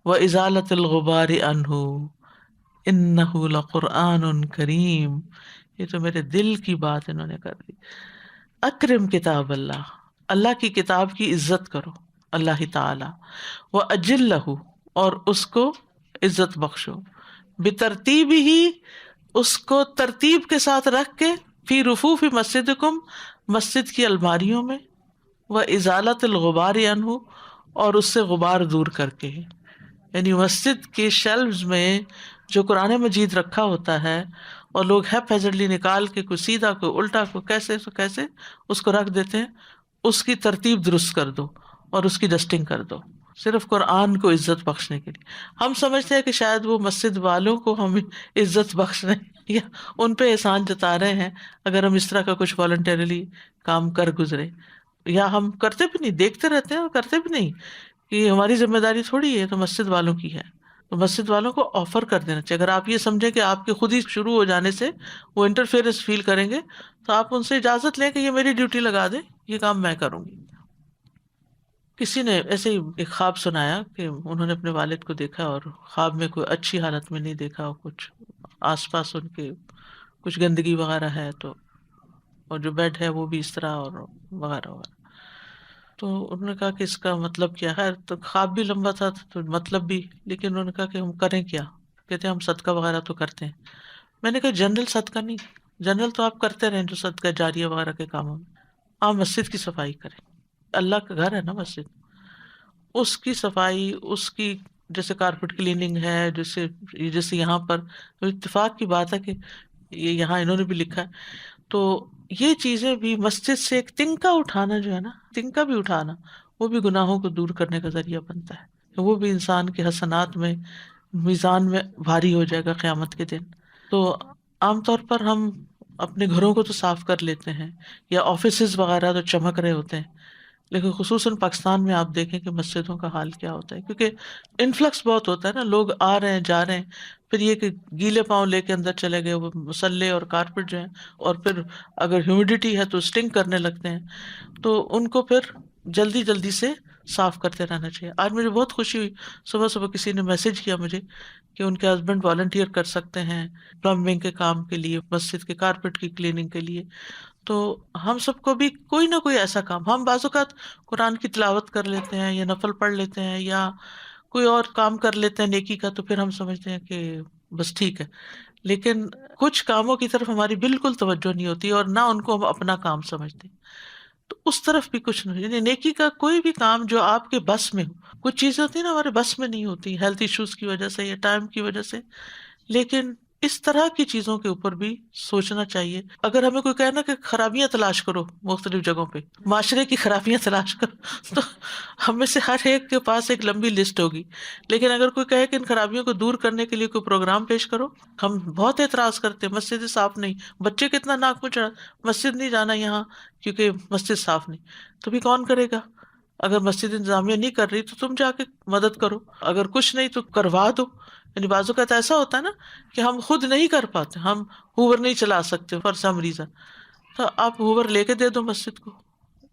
وازالۃ الغبار عنہ انہ لقرآن کریم. یہ تو میرے دل کی بات انہوں نے کر دی. اکرم کتاب اللہ، اللہ کی کتاب کی عزت کرو، اللہ تعالی، واجلہ، اور اس کو عزت بخشو، بترتیبہ، اس کو ترتیب کے ساتھ رکھ کے، فی رفوف مسجدکم، مسجد کی الماریوں میں، وازالۃ الغبار عنہ، اور اس سے غبار دور کر کے. یعنی مسجد کے شیلفز میں جو قرآن مجید رکھا ہوتا ہے اور لوگ ہیپیزڈلی نکال کے کوئی سیدھا کوئی الٹا کوئی کیسے اس کو رکھ دیتے ہیں، اس کی ترتیب درست کر دو اور اس کی ڈسٹنگ کر دو، صرف قرآن کو عزت بخشنے کے لیے. ہم سمجھتے ہیں کہ شاید وہ مسجد والوں کو ہم عزت بخش رہے ہیں یا ان پہ احسان جتا رہے ہیں اگر ہم اس طرح کا کچھ والنٹریلی کام کر گزرے، یا ہم کرتے بھی نہیں، دیکھتے رہتے ہیں اور کرتے بھی نہیں، کہ ہماری ذمہ داری تھوڑی ہے، تو مسجد والوں کی ہے. تو مسجد والوں کو آفر کر دینا چاہیے. اگر آپ یہ سمجھیں کہ آپ کے خود ہی شروع ہو جانے سے وہ انٹرفیئرنس فیل کریں گے، تو آپ ان سے اجازت لیں کہ یہ میری ڈیوٹی لگا دیں، یہ کام میں کروں گی. کسی نے ایسے ہی ایک خواب سنایا کہ انہوں نے اپنے والد کو دیکھا اور خواب میں کوئی اچھی حالت میں نہیں دیکھا، اور کچھ آس پاس ان کے کچھ گندگی وغیرہ ہے، تو اور جو بیڈ ہے وہ بھی اس طرح اور وغیرہ وغیرہ. تو انہوں نے کہا کہ اس کا مطلب کیا ہے؟ تو خواب بھی لمبا تھا تو مطلب بھی، لیکن انہوں نے کہا کہ ہم کریں کیا؟ کہتے ہیں ہم صدقہ وغیرہ تو کرتے ہیں. میں نے کہا جنرل صدقہ نہیں، جنرل تو آپ کرتے رہیں جو صدقہ جاریہ وغیرہ کے کاموں میں، آپ مسجد کی صفائی کریں. اللہ کا گھر ہے نا مسجد، اس کی صفائی، اس کی جیسے کارپیٹ کلیننگ ہے، جیسے یہاں پر اتفاق کی بات ہے کہ یہ یہاں انہوں نے بھی لکھا ہے، تو یہ چیزیں بھی مسجد سے ایک تنکا اٹھانا جو ہے نا، تنکا بھی اٹھانا، وہ بھی گناہوں کو دور کرنے کا ذریعہ بنتا ہے، وہ بھی انسان کے حسنات میں، میزان میں بھاری ہو جائے گا قیامت کے دن. تو عام طور پر ہم اپنے گھروں کو تو صاف کر لیتے ہیں، یا آفیسز وغیرہ تو چمک رہے ہوتے ہیں، لیکن خصوصاً پاکستان میں آپ دیکھیں کہ مسجدوں کا حال کیا ہوتا ہے، کیونکہ انفلکس بہت ہوتا ہے نا، لوگ آ رہے ہیں جا رہے ہیں، پھر یہ کہ گیلے پاؤں لے کے اندر چلے گئے، وہ مسلے اور کارپیٹ جو ہیں، اور پھر اگر ہیومیڈیٹی ہے تو اسٹنک کرنے لگتے ہیں، تو ان کو پھر جلدی جلدی سے صاف کرتے رہنا چاہیے. آج مجھے بہت خوشی ہوئی, صبح صبح کسی نے میسج کیا مجھے کہ ان کے ہسبینڈ والنٹیئر کر سکتے ہیں پلمبنگ کے کام کے لیے, مسجد کے کارپیٹ کی کلیننگ کے لیے. تو ہم سب کو بھی کوئی نہ کوئی ایسا کام, ہم بعض اوقات قرآن کی تلاوت کر لیتے ہیں یا نفل پڑھ لیتے ہیں یا کوئی اور کام کر لیتے ہیں نیکی کا, تو پھر ہم سمجھتے ہیں کہ بس ٹھیک ہے, لیکن کچھ کاموں کی طرف ہماری بالکل توجہ نہیں ہوتی اور نہ ان کو ہم اپنا کام سمجھتے, تو اس طرف بھی کچھ نہیں. یعنی نیکی کا کوئی بھی کام جو آپ کے بس میں ہو, کچھ چیزیں ہوتی ہیں نا ہمارے بس میں نہیں ہوتی, ہیلتھ ایشوز کی وجہ سے یا ٹائم کی وجہ سے, لیکن اس طرح کی چیزوں کے اوپر بھی سوچنا چاہیے. اگر ہمیں کوئی کہنا کہ خرابیاں تلاش کرو مختلف جگہوں پہ, معاشرے کی خرابیاں تلاش کرو, تو ہم میں سے ہر ایک کے پاس ایک لمبی لسٹ ہوگی. لیکن اگر کوئی کہے کہ ان خرابیوں کو دور کرنے کے لیے کوئی پروگرام پیش کرو, ہم بہت اعتراض کرتے ہیں, مسجد صاف نہیں, بچے کتنا ناک منہ چڑھا, مسجد نہیں جانا یہاں کیونکہ مسجد صاف نہیں. تو بھی کون کرے گا؟ اگر مسجد انتظامیہ نہیں کر رہی تو تم جا کے مدد کرو, اگر کچھ نہیں تو کروا دو. یعنی بعض اوقات ایسا ہوتا ہے نا کہ ہم خود نہیں کر پاتے, ہم ہوور نہیں چلا سکتے فار سم ریزن, تو آپ ہوور لے کے دے دو مسجد کو,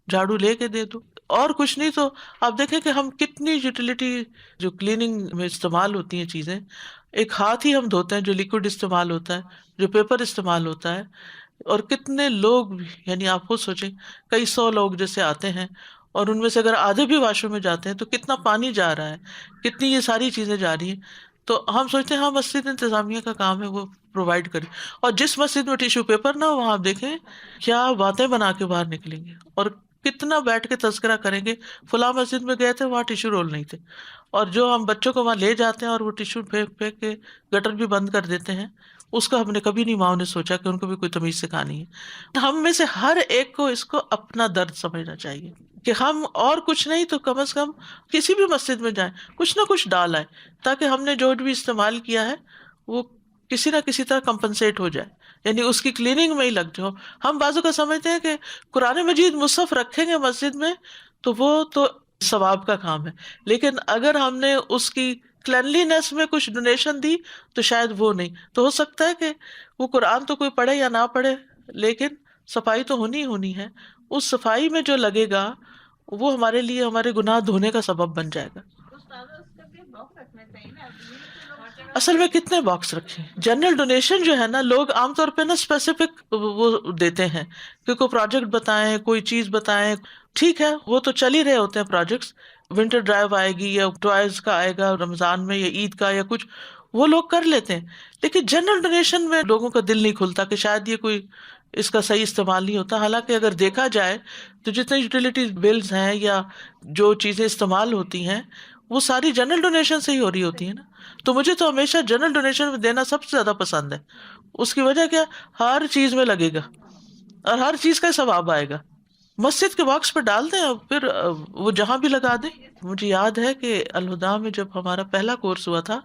جھاڑو لے کے دے دو. اور کچھ نہیں تو آپ دیکھیں کہ ہم کتنی یوٹیلیٹی جو کلیننگ میں استعمال ہوتی ہیں چیزیں, ایک ہاتھ ہی ہم دھوتے ہیں جو لیکوڈ استعمال ہوتا ہے, جو پیپر استعمال ہوتا ہے, اور کتنے لوگ, یعنی آپ خود سوچیں کئی سو لوگ جیسے آتے ہیں اور ان میں سے اگر آدھے بھی واش روم میں جاتے ہیں تو کتنا پانی جا رہا ہے, کتنی یہ ساری چیزیں جا رہی ہیں. تو ہم سوچتے ہیں ہاں مسجد انتظامیہ کا کام ہے وہ پرووائڈ کرے, اور جس مسجد میں ٹیشو پیپر نہ ہو وہاں آپ دیکھیں کیا باتیں بنا کے باہر نکلیں گے اور کتنا بیٹھ کے تذکرہ کریں گے, فلاں مسجد میں گئے تھے وہاں ٹیشو رول نہیں تھے, اور جو ہم بچوں کو وہاں لے جاتے ہیں اور وہ ٹیشو پھینک پھینک کے گٹر بھی بند کر دیتے ہیں, اس کا ہم نے کبھی نہیں ماں نے سوچا کہ ان کو بھی کوئی تمیز سکھانی ہے. ہم میں سے ہر ایک کو اس کو اپنا درد سمجھنا چاہیے کہ ہم اور کچھ نہیں تو کم از کم کسی بھی مسجد میں جائیں کچھ نہ کچھ ڈال آئے, تاکہ ہم نے جو بھی استعمال کیا ہے وہ کسی نہ کسی طرح کمپنسیٹ ہو جائے, یعنی اس کی کلیننگ میں ہی لگ جاؤ. ہم بازو کا سمجھتے ہیں کہ قرآن مجید مصحف رکھیں گے مسجد میں تو وہ تو ثواب کا کام ہے, لیکن اگر ہم نے اس کی کلینلینس میں کچھ ڈونیشن دی تو شاید وہ نہیں, تو ہو سکتا ہے کہ وہ قرآن تو کوئی پڑھے یا نہ پڑھے لیکن صفائی تو ہونی ہی ہونی ہے. اس صفائی میں جو لگے گا وہ ہمارے لیے ہمارے گناہ دھونے کا سبب بن جائے گا. اصل میں کتنے باکس رکھیں؟ جنرل ڈونیشن جو ہے نا, لوگ عام طور پہ نا اسپیسیفک وہ دیتے ہیں کہ کوئی پروجیکٹ بتائیں, کوئی چیز بتائیں, ٹھیک ہے وہ تو چل ہی رہے ہوتے ہیں پروجیکٹس, ونٹر ڈرائیو آئے گی یا ٹوائز کا آئے گا رمضان میں یا عید کا یا کچھ, وہ لوگ کر لیتے ہیں. لیکن جنرل ڈونیشن میں لوگوں کا دل نہیں کھلتا کہ شاید یہ کوئی اس کا صحیح استعمال نہیں ہوتا. حالانکہ اگر دیکھا جائے تو جتنے یوٹیلیٹی بلز ہیں یا جو چیزیں استعمال ہوتی ہیں وہ ساری جنرل ڈونیشن سے ہی ہو رہی ہوتی ہیں نا. تو مجھے تو ہمیشہ جنرل ڈونیشن میں دینا سب سے زیادہ پسند ہے. اس کی وجہ کیا, ہر چیز میں لگے گا اور ہر چیز کا ثواب آئے گا. مسجد کے باکس پہ ڈال دیں اور پھر وہ جہاں بھی لگا دیں. مجھے یاد ہے کہ الہدا میں جب ہمارا پہلا کورس ہوا تھا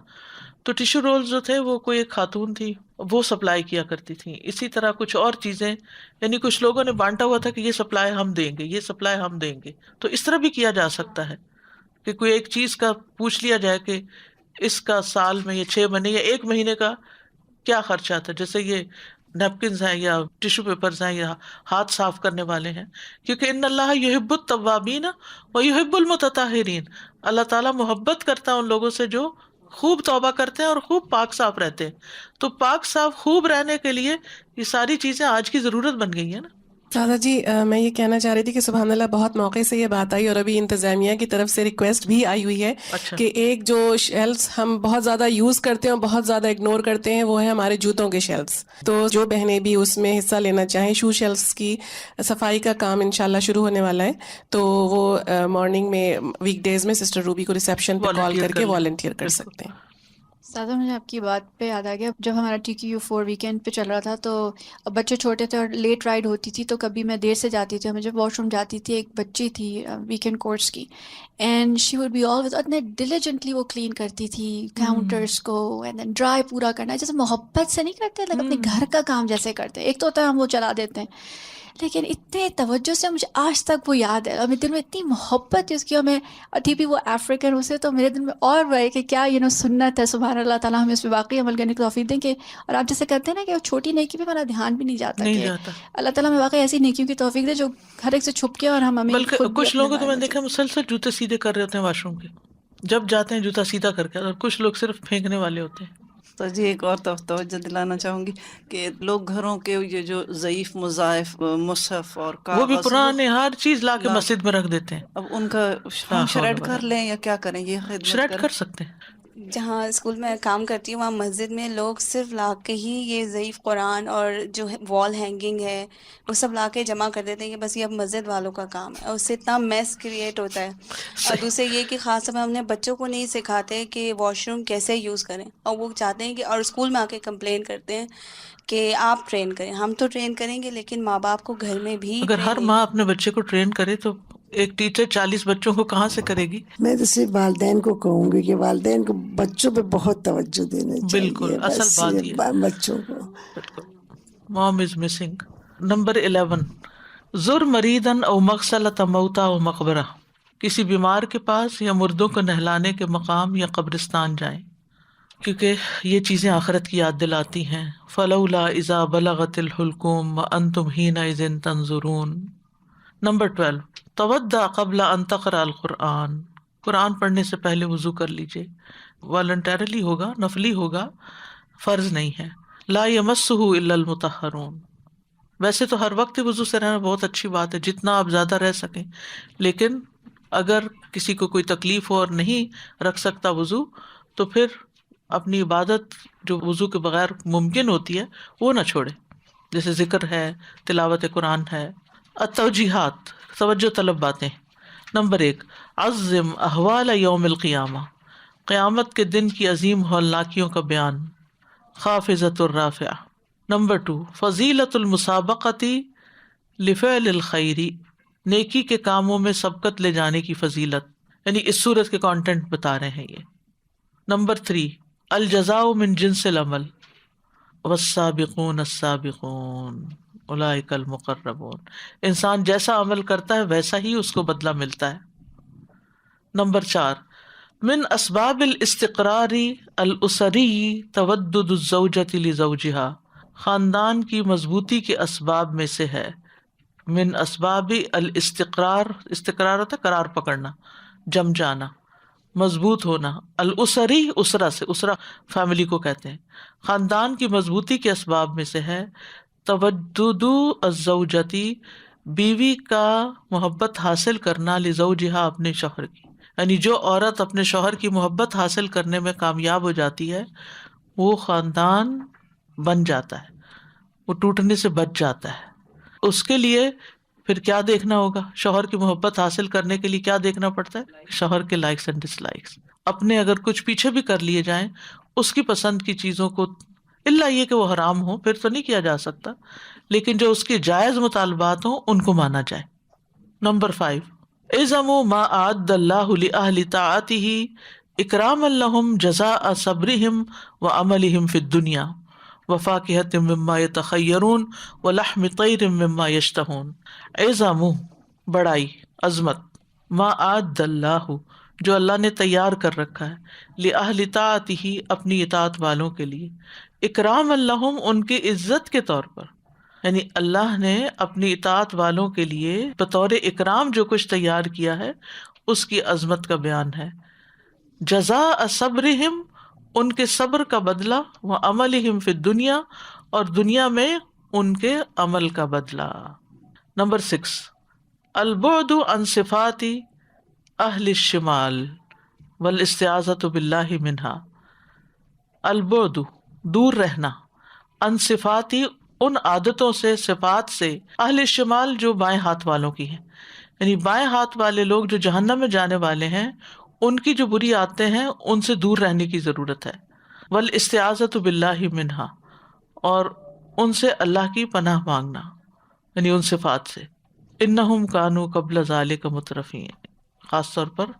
تو ٹیشو رول جو تھے وہ کوئی ایک خاتون تھی وہ سپلائی کیا کرتی تھی. اسی طرح کچھ اور چیزیں, یعنی کچھ لوگوں نے بانٹا ہوا تھا کہ یہ سپلائی ہم دیں گے, یہ سپلائی ہم دیں گے. تو اس طرح بھی کیا جا سکتا ہے کہ کوئی ایک چیز کا پوچھ لیا جائے کہ اس کا سال میں یا 6 مہینے یا 1 مہینے کا کیا خرچ آتا ہے. جیسے یہ نیپکنز ہیں یا ٹیشو پیپرز ہیں یا ہاتھ صاف کرنے والے ہیں, کیونکہ ان اللہ یحب التوابین و یحب المتطہرین, اللہ تعالیٰ محبت کرتا ہے ان لوگوں سے جو خوب توبہ کرتے ہیں اور خوب پاک صاف رہتے ہیں. تو پاک صاف خوب رہنے کے لیے یہ ساری چیزیں آج کی ضرورت بن گئی ہیں نا. سادہ جی میں یہ کہنا چاہ رہی تھی کہ سبحان اللہ بہت موقع سے یہ بات آئی اور ابھی انتظامیہ کی طرف سے ریکویسٹ بھی آئی ہوئی ہے کہ ایک جو شیلفز ہم بہت زیادہ یوز کرتے ہیں اور بہت زیادہ اگنور کرتے ہیں وہ ہے ہمارے جوتوں کے شیلفز. تو جو بہنیں بھی اس میں حصہ لینا چاہیں, شو شیلفز کی صفائی کا کام انشاءاللہ شروع ہونے والا ہے, تو وہ مارننگ میں ویک ڈیز میں سسٹر روبی کو ریسیپشن پہ کال کر کے والنٹیئر کر سکتے ہیں. سادہ مجھے آپ کی بات پہ یاد آ گیا, جب ہمارا TQU4 ویکینڈ پہ چل رہا تھا تو بچے چھوٹے تھے اور لیٹ رائڈ ہوتی تھی, تو کبھی میں دیر سے جاتی تھی. میں جب واش روم جاتی تھی, ایک بچی تھی ویکینڈ کورس کی, and she would be always, اتنے ڈیلیجنٹلی وہ کلین کرتی تھی کاؤنٹرس کو, اینڈ دین ڈرائی پورا کرنا, جیسے محبت سے نہیں کرتے, اپنے گھر کا کام جیسے کرتے. ایک تو ہوتا ہے ہم وہ چلا دیتے ہیں, لیکن اتنے توجہ سے مجھے آج تک وہ یاد ہے، اور میرے دل میں اتنی محبت ہے اس کی، اور میں ٹی بھی وہ افریقن اسے تو میرے دل میں اور بڑھے کہ کیا سنت ہے. سبحان اللہ تعالیٰ ہمیں اس پہ واقعی عمل کرنے کی توفیق دیں. کہ اور آپ جیسے کرتے ہیں نا کہ وہ چھوٹی نیکی پہ ہمارا دھیان بھی نہیں جاتا، نہیں کہ جاتا. اللہ تعالیٰ ہمیں واقعی ایسی نیکیوں کی توفیق دے جو ہر ایک سے چھپ کے، اور ہمیں بلکہ خود بھی کچھ اپنے لوگوں کو بارے میں میں دیکھا مسلسل جوتے سیدھے کر رہے ہوتے ہیں واش روم کے، جب جاتے ہیں جوتا سیدھا کر کے، اور کچھ لوگ صرف پھینکنے والے ہوتے ہیں. تو جی ایک اور توجہ دلانا چاہوں گی کہ لوگ گھروں کے یہ جو ضعیف مضاعف مصحف اور وہ بھی کاغذ پرانے ہر چیز لا کے لا مسجد میں رکھ دیتے ہیں. اب ان کا لا ہم حول شریڈ ولا کر لیں یا کیا کریں، یہ خدمت شریڈ کریں. کر سکتے ہیں. جہاں اسکول میں کام کرتی ہوں وہاں مسجد میں لوگ صرف لا کے ہی یہ ضعیف قرآن اور جو وال ہینگنگ ہے وہ سب لا کے جمع کر دیتے ہیں کہ بس یہ اب مسجد والوں کا کام ہے، اور اس سے اتنا میس کریٹ ہوتا ہے. اور دوسرے یہ کہ خاص طور پہ ہم نے بچوں کو نہیں سکھاتے کہ واش روم کیسے یوز کریں، اور وہ چاہتے ہیں کہ اور اسکول میں آ کے کمپلین کرتے ہیں کہ آپ ٹرین کریں. ہم تو ٹرین کریں گے لیکن ماں باپ کو گھر میں بھی اگر ہر ٹریننگ. ماں اپنے بچے کو ٹرین کرے تو ایک ٹیچر 40 بچوں کو کہاں سے کرے گی؟ میں تو صرف والدین کو کہوں گی کہ والدین کو بچوں پہ بہت توجہ دینا بالکل چاہیے، اصل بس بات یہ یہ ہے. بچوں کو. بالکل. Mom is missing. نمبر 11 زر مریدن او مغسلۃ موتا و مقبرہ، کسی بیمار کے پاس یا مردوں کو نہلانے کے مقام یا قبرستان جائیں، کیونکہ یہ چیزیں آخرت کی یاد دلاتی ہیں. فلولا اذا بلغت الحلقوم وانتم حینئذ تنظرون. نمبر 12 تودع قبل ان تقرأ القرآن، قرآن پڑھنے سے پہلے وضو کر لیجیے. والنٹرلی ہوگا، نفلی ہوگا، فرض نہیں ہے. لا یمسہ الا المطہرون. ویسے تو ہر وقت وضو سے رہنا بہت اچھی بات ہے، جتنا آپ زیادہ رہ سکیں، لیکن اگر کسی کو کوئی تکلیف ہو اور نہیں رکھ سکتا وضو، تو پھر اپنی عبادت جو وضو کے بغیر ممکن ہوتی ہے وہ نہ چھوڑے، جیسے ذکر ہے، تلاوت قرآن ہے. التوجیحات، توجہ طلب باتیں. نمبر 1 عظم احوال یوم القیامہ، قیامت کے دن کی عظیم ہولناکیوں کا بیان. خافضۃ الرافعہ. نمبر 2 فضیلت المسابقۃ لفعل الخیر، نیکی کے کاموں میں سبقت لے جانے کی فضیلت، یعنی اس صورت کے کانٹینٹ بتا رہے ہیں یہ. نمبر 3 الجزاء من جنس العمل، والسابقون السابقون اولئک المقربون. انسان جیسا عمل کرتا ہے ویسا ہی اس کو بدلہ ملتا ہے. نمبر 4 من اسباب الاستقرار الاسری تودد الزوجۃ لزوجها، خاندان کی مضبوطی کے اسباب میں سے ہے. من اسباب الاستقرار، استقرار ہوتا ہے قرار پکڑنا، جم جانا، مضبوط ہونا. الاسری، اسرہ سے، اسرہ فیملی کو کہتے ہیں. خاندان کی مضبوطی کے اسباب میں سے ہے تودد الزوجتی، بیوی کا محبت حاصل کرنا، لزوجہا، اپنے شوہر کی. یعنی جو عورت اپنے شوہر کی محبت حاصل کرنے میں کامیاب ہو جاتی ہے وہ خاندان بن جاتا ہے، وہ ٹوٹنے سے بچ جاتا ہے. اس کے لیے پھر کیا دیکھنا ہوگا؟ شوہر کی محبت حاصل کرنے کے لیے کیا دیکھنا پڑتا ہے؟ شوہر کے لائکس اینڈ ڈس لائکس. اپنے اگر کچھ پیچھے بھی کر لیے جائیں اس کی پسند کی چیزوں کو، الا یہ کہ وہ حرام ہو پھر تو نہیں کیا جا سکتا، لیکن جو اس کے جائز مطالبات ہوں ان کو مانا جائے. نمبر 5 اعظموا ما اعد اللہ لأہل طاعتہ اکراما لہم جزاء صبرہم وعملہم فی الدنیا وفاکہۃ مما یتخیرون ولحم طیر مما یشتہون. اعظموا، بڑائی، عظمت، ما اعد اللہ، جو اللہ نے تیار کر رکھا ہے، لأہل طاعتہ، اپنی اطاعت والوں کے لیے، اکراما لہم، ان کی عزت کے طور پر. یعنی اللہ نے اپنی اطاعت والوں کے لیے بطور اکرام جو کچھ تیار کیا ہے اس کی عظمت کا بیان ہے. جزاء صبرہم، ان کے صبر کا بدلہ، وعملہم فی الدنیا، اور دنیا میں ان کے عمل کا بدلہ. نمبر 6 البعد عن صفات اہل الشمال والاستعاذۃ باللہ منہا. البعد، دور رہنا، عن صفاتی، ان عادتوں سے، صفات سے، اہل شمال، جو بائیں ہاتھ والوں کی ہیں. یعنی بائیں ہاتھ والے لوگ جو جہنم میں جانے والے ہیں ان کی جو بری عادتیں ہیں ان سے دور رہنے کی ضرورت ہے. والاستعاذۃ باللہ منہا، اور ان سے اللہ کی پناہ مانگنا، یعنی ان صفات سے. انہم کانوا قبل ذالک مترفین، خاص طور پر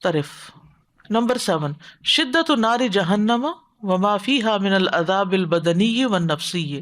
طرف. نمبر 7 شدت نار جہنم وما فیہا من العذاب البدنی والنفسی.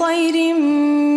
طير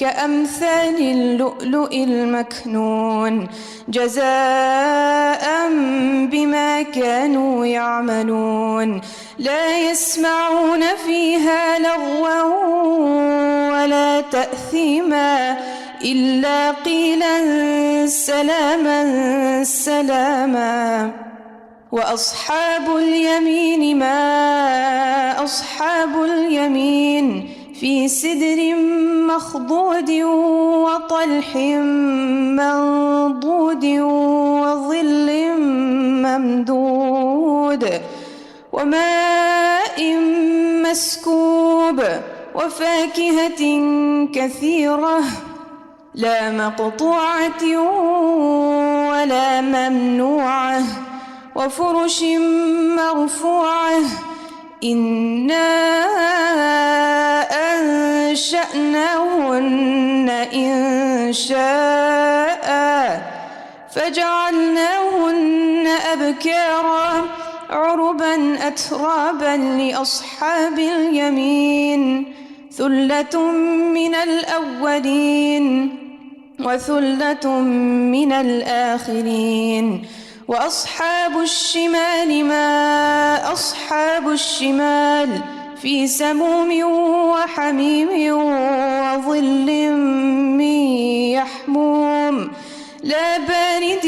كأمثال اللؤلؤ المكنون جزاء بما كانوا يعملون لا يسمعون فيها لغوا ولا تأثيما إلا قيلا سلاما سلاما وأصحاب اليمين ما أصحاب اليمين في سدر مخضود وطلح منضود وظل ممدود وماء مسكوب وفاكهة كثيرة لا مقطوعة ولا ممنوعة وفرش مرفوعة إنا أنشأناهن إنشاء فجعلناهن أبكارا عربا أترابا لأصحاب اليمين ثلة من الأولين وثلة من الآخرين وأصحاب الشمال ما أصحاب الشمال في سموم وحميم وظل من يحموم لا بارد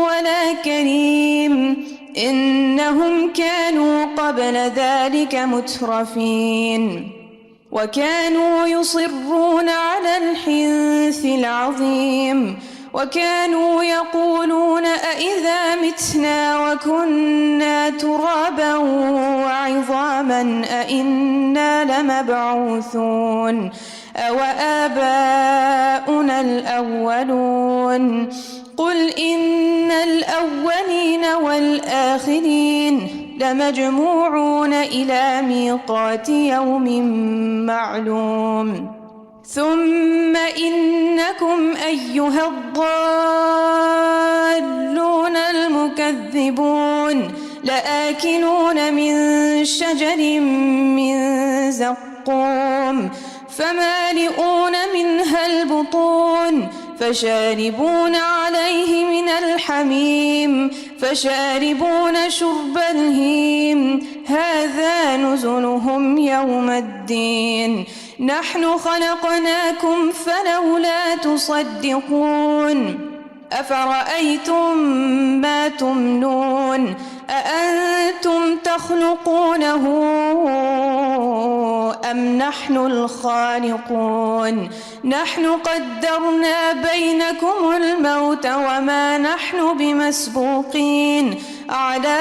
ولا كريم إنهم كانوا قبل ذلك مترفين وكانوا يصرون على الحنث العظيم وكانوا يقولون أإذا متنا وكنا ترابا وعظاما أإنا لمبعوثون أوآباؤنا الأولون قل إن الأولين والآخرين لمجموعون إلى ميقات يوم معلوم ثم إنكم أيها الضالون المكذبون لآكلون من شجر من زقوم فمالئون منها البطون فشاربون عليه من الحميم فشاربون شرب الهيم هذا نزلهم يوم الدين نحن خلقناكم فلولا تصدقون أفرأيتم ما تمنون أأنتم تخلقونه أم نحن الخالقون نحن قدرنا بينكم الموت وما نحن بمسبوقين على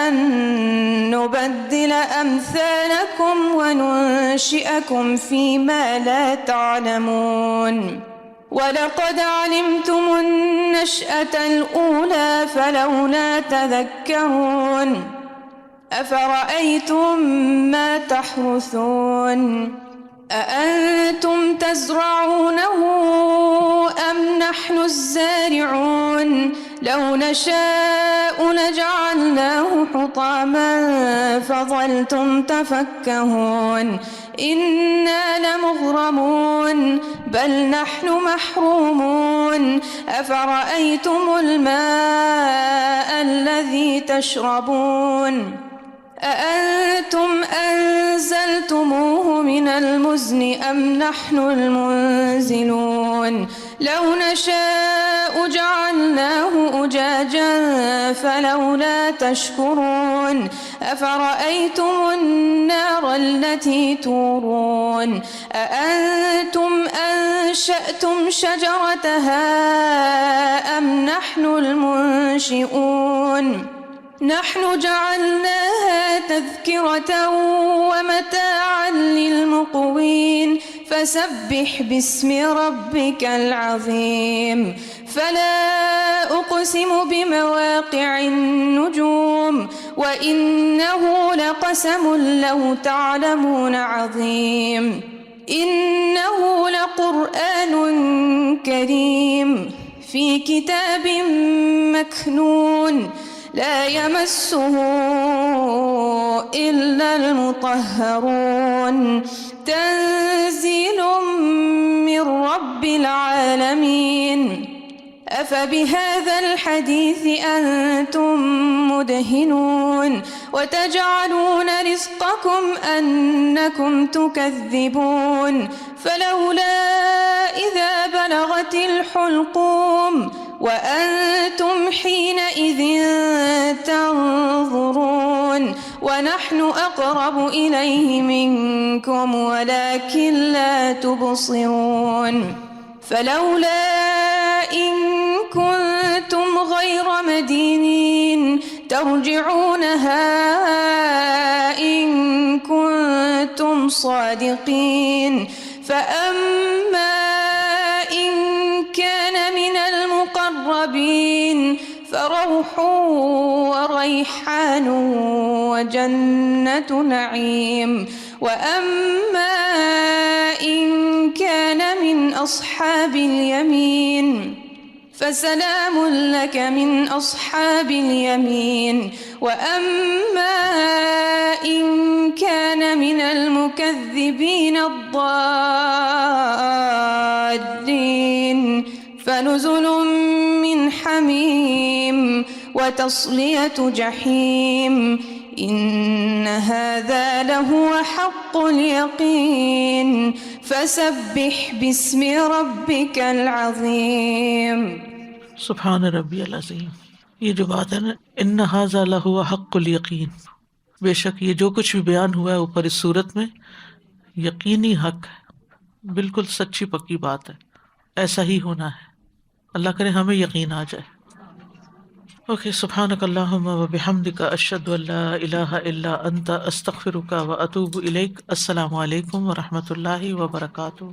أن نبدل أمثالكم وننشئكم فيما لا تعلمون ولقد علمتم النشأة الأولى فلولا تذكرون أفرأيتم ما تحرثون أأنتم تزرعونه أم نحن الزارعون لو نشاء لجعلناه حطاما فظلتم تفكهون إنا لمغرمون بل نحن محرومون أفرأيتم الماء الذي تشربون أأنتم أنزلتموه من المزن أم نحن المنزلون لو نشاء جعلناه أجاجا فلولا تشكرون أفرأيتم النار التي تورون أأنتم أنشأتم شجرتها أم نحن المنشئون نحن جعلناها تذكرة ومتاعا للمقوين فسبح باسم ربك العظيم فلا أقسم بمواقع النجوم وإنه لقسم لو تعلمون عظيم إنه لقرآن كريم في كتاب مكنون لا يمسه إلا المطهرون تنزيل من رب العالمين أفبهذا الحديث أنتم مدهنون وتجعلون رزقكم أنكم تكذبون فلولا إذا بلغت الحلقوم وأنتم حينئذ تنظرون ونحن أقرب إليه منكم ولكن لا تبصرون فلولا إن كنتم غير مدينين ترجعونها إن كنتم صادقين فأما إن كان من المقربين فروح وريحان وجنة نعيم وأما إن كان من أصحاب اليمين فسلام لك من أصحاب اليمين وأما إن كان من المكذبين الضالين فنزل من حميم وتصلية جحيم إن هذا لهو حق اليقين فسبح باسم ربك العظيم. سبحان ربی العظیم. یہ جو بات ہے نا ان ھذا لہو حق الیقین، بے شک یہ جو کچھ بھی بیان ہوا ہے اوپر اس صورت میں یقینی حق ہے، بالکل سچی پکی بات ہے، ایسا ہی ہونا ہے. اللہ کرے ہمیں یقین آ جائے. اوکے، سبحانک اللہم و بحمدک اشہد ان لا الہ الا انت استغفرک و اتوب الیک. السلام علیکم و رحمۃ اللہ وبرکاتہ.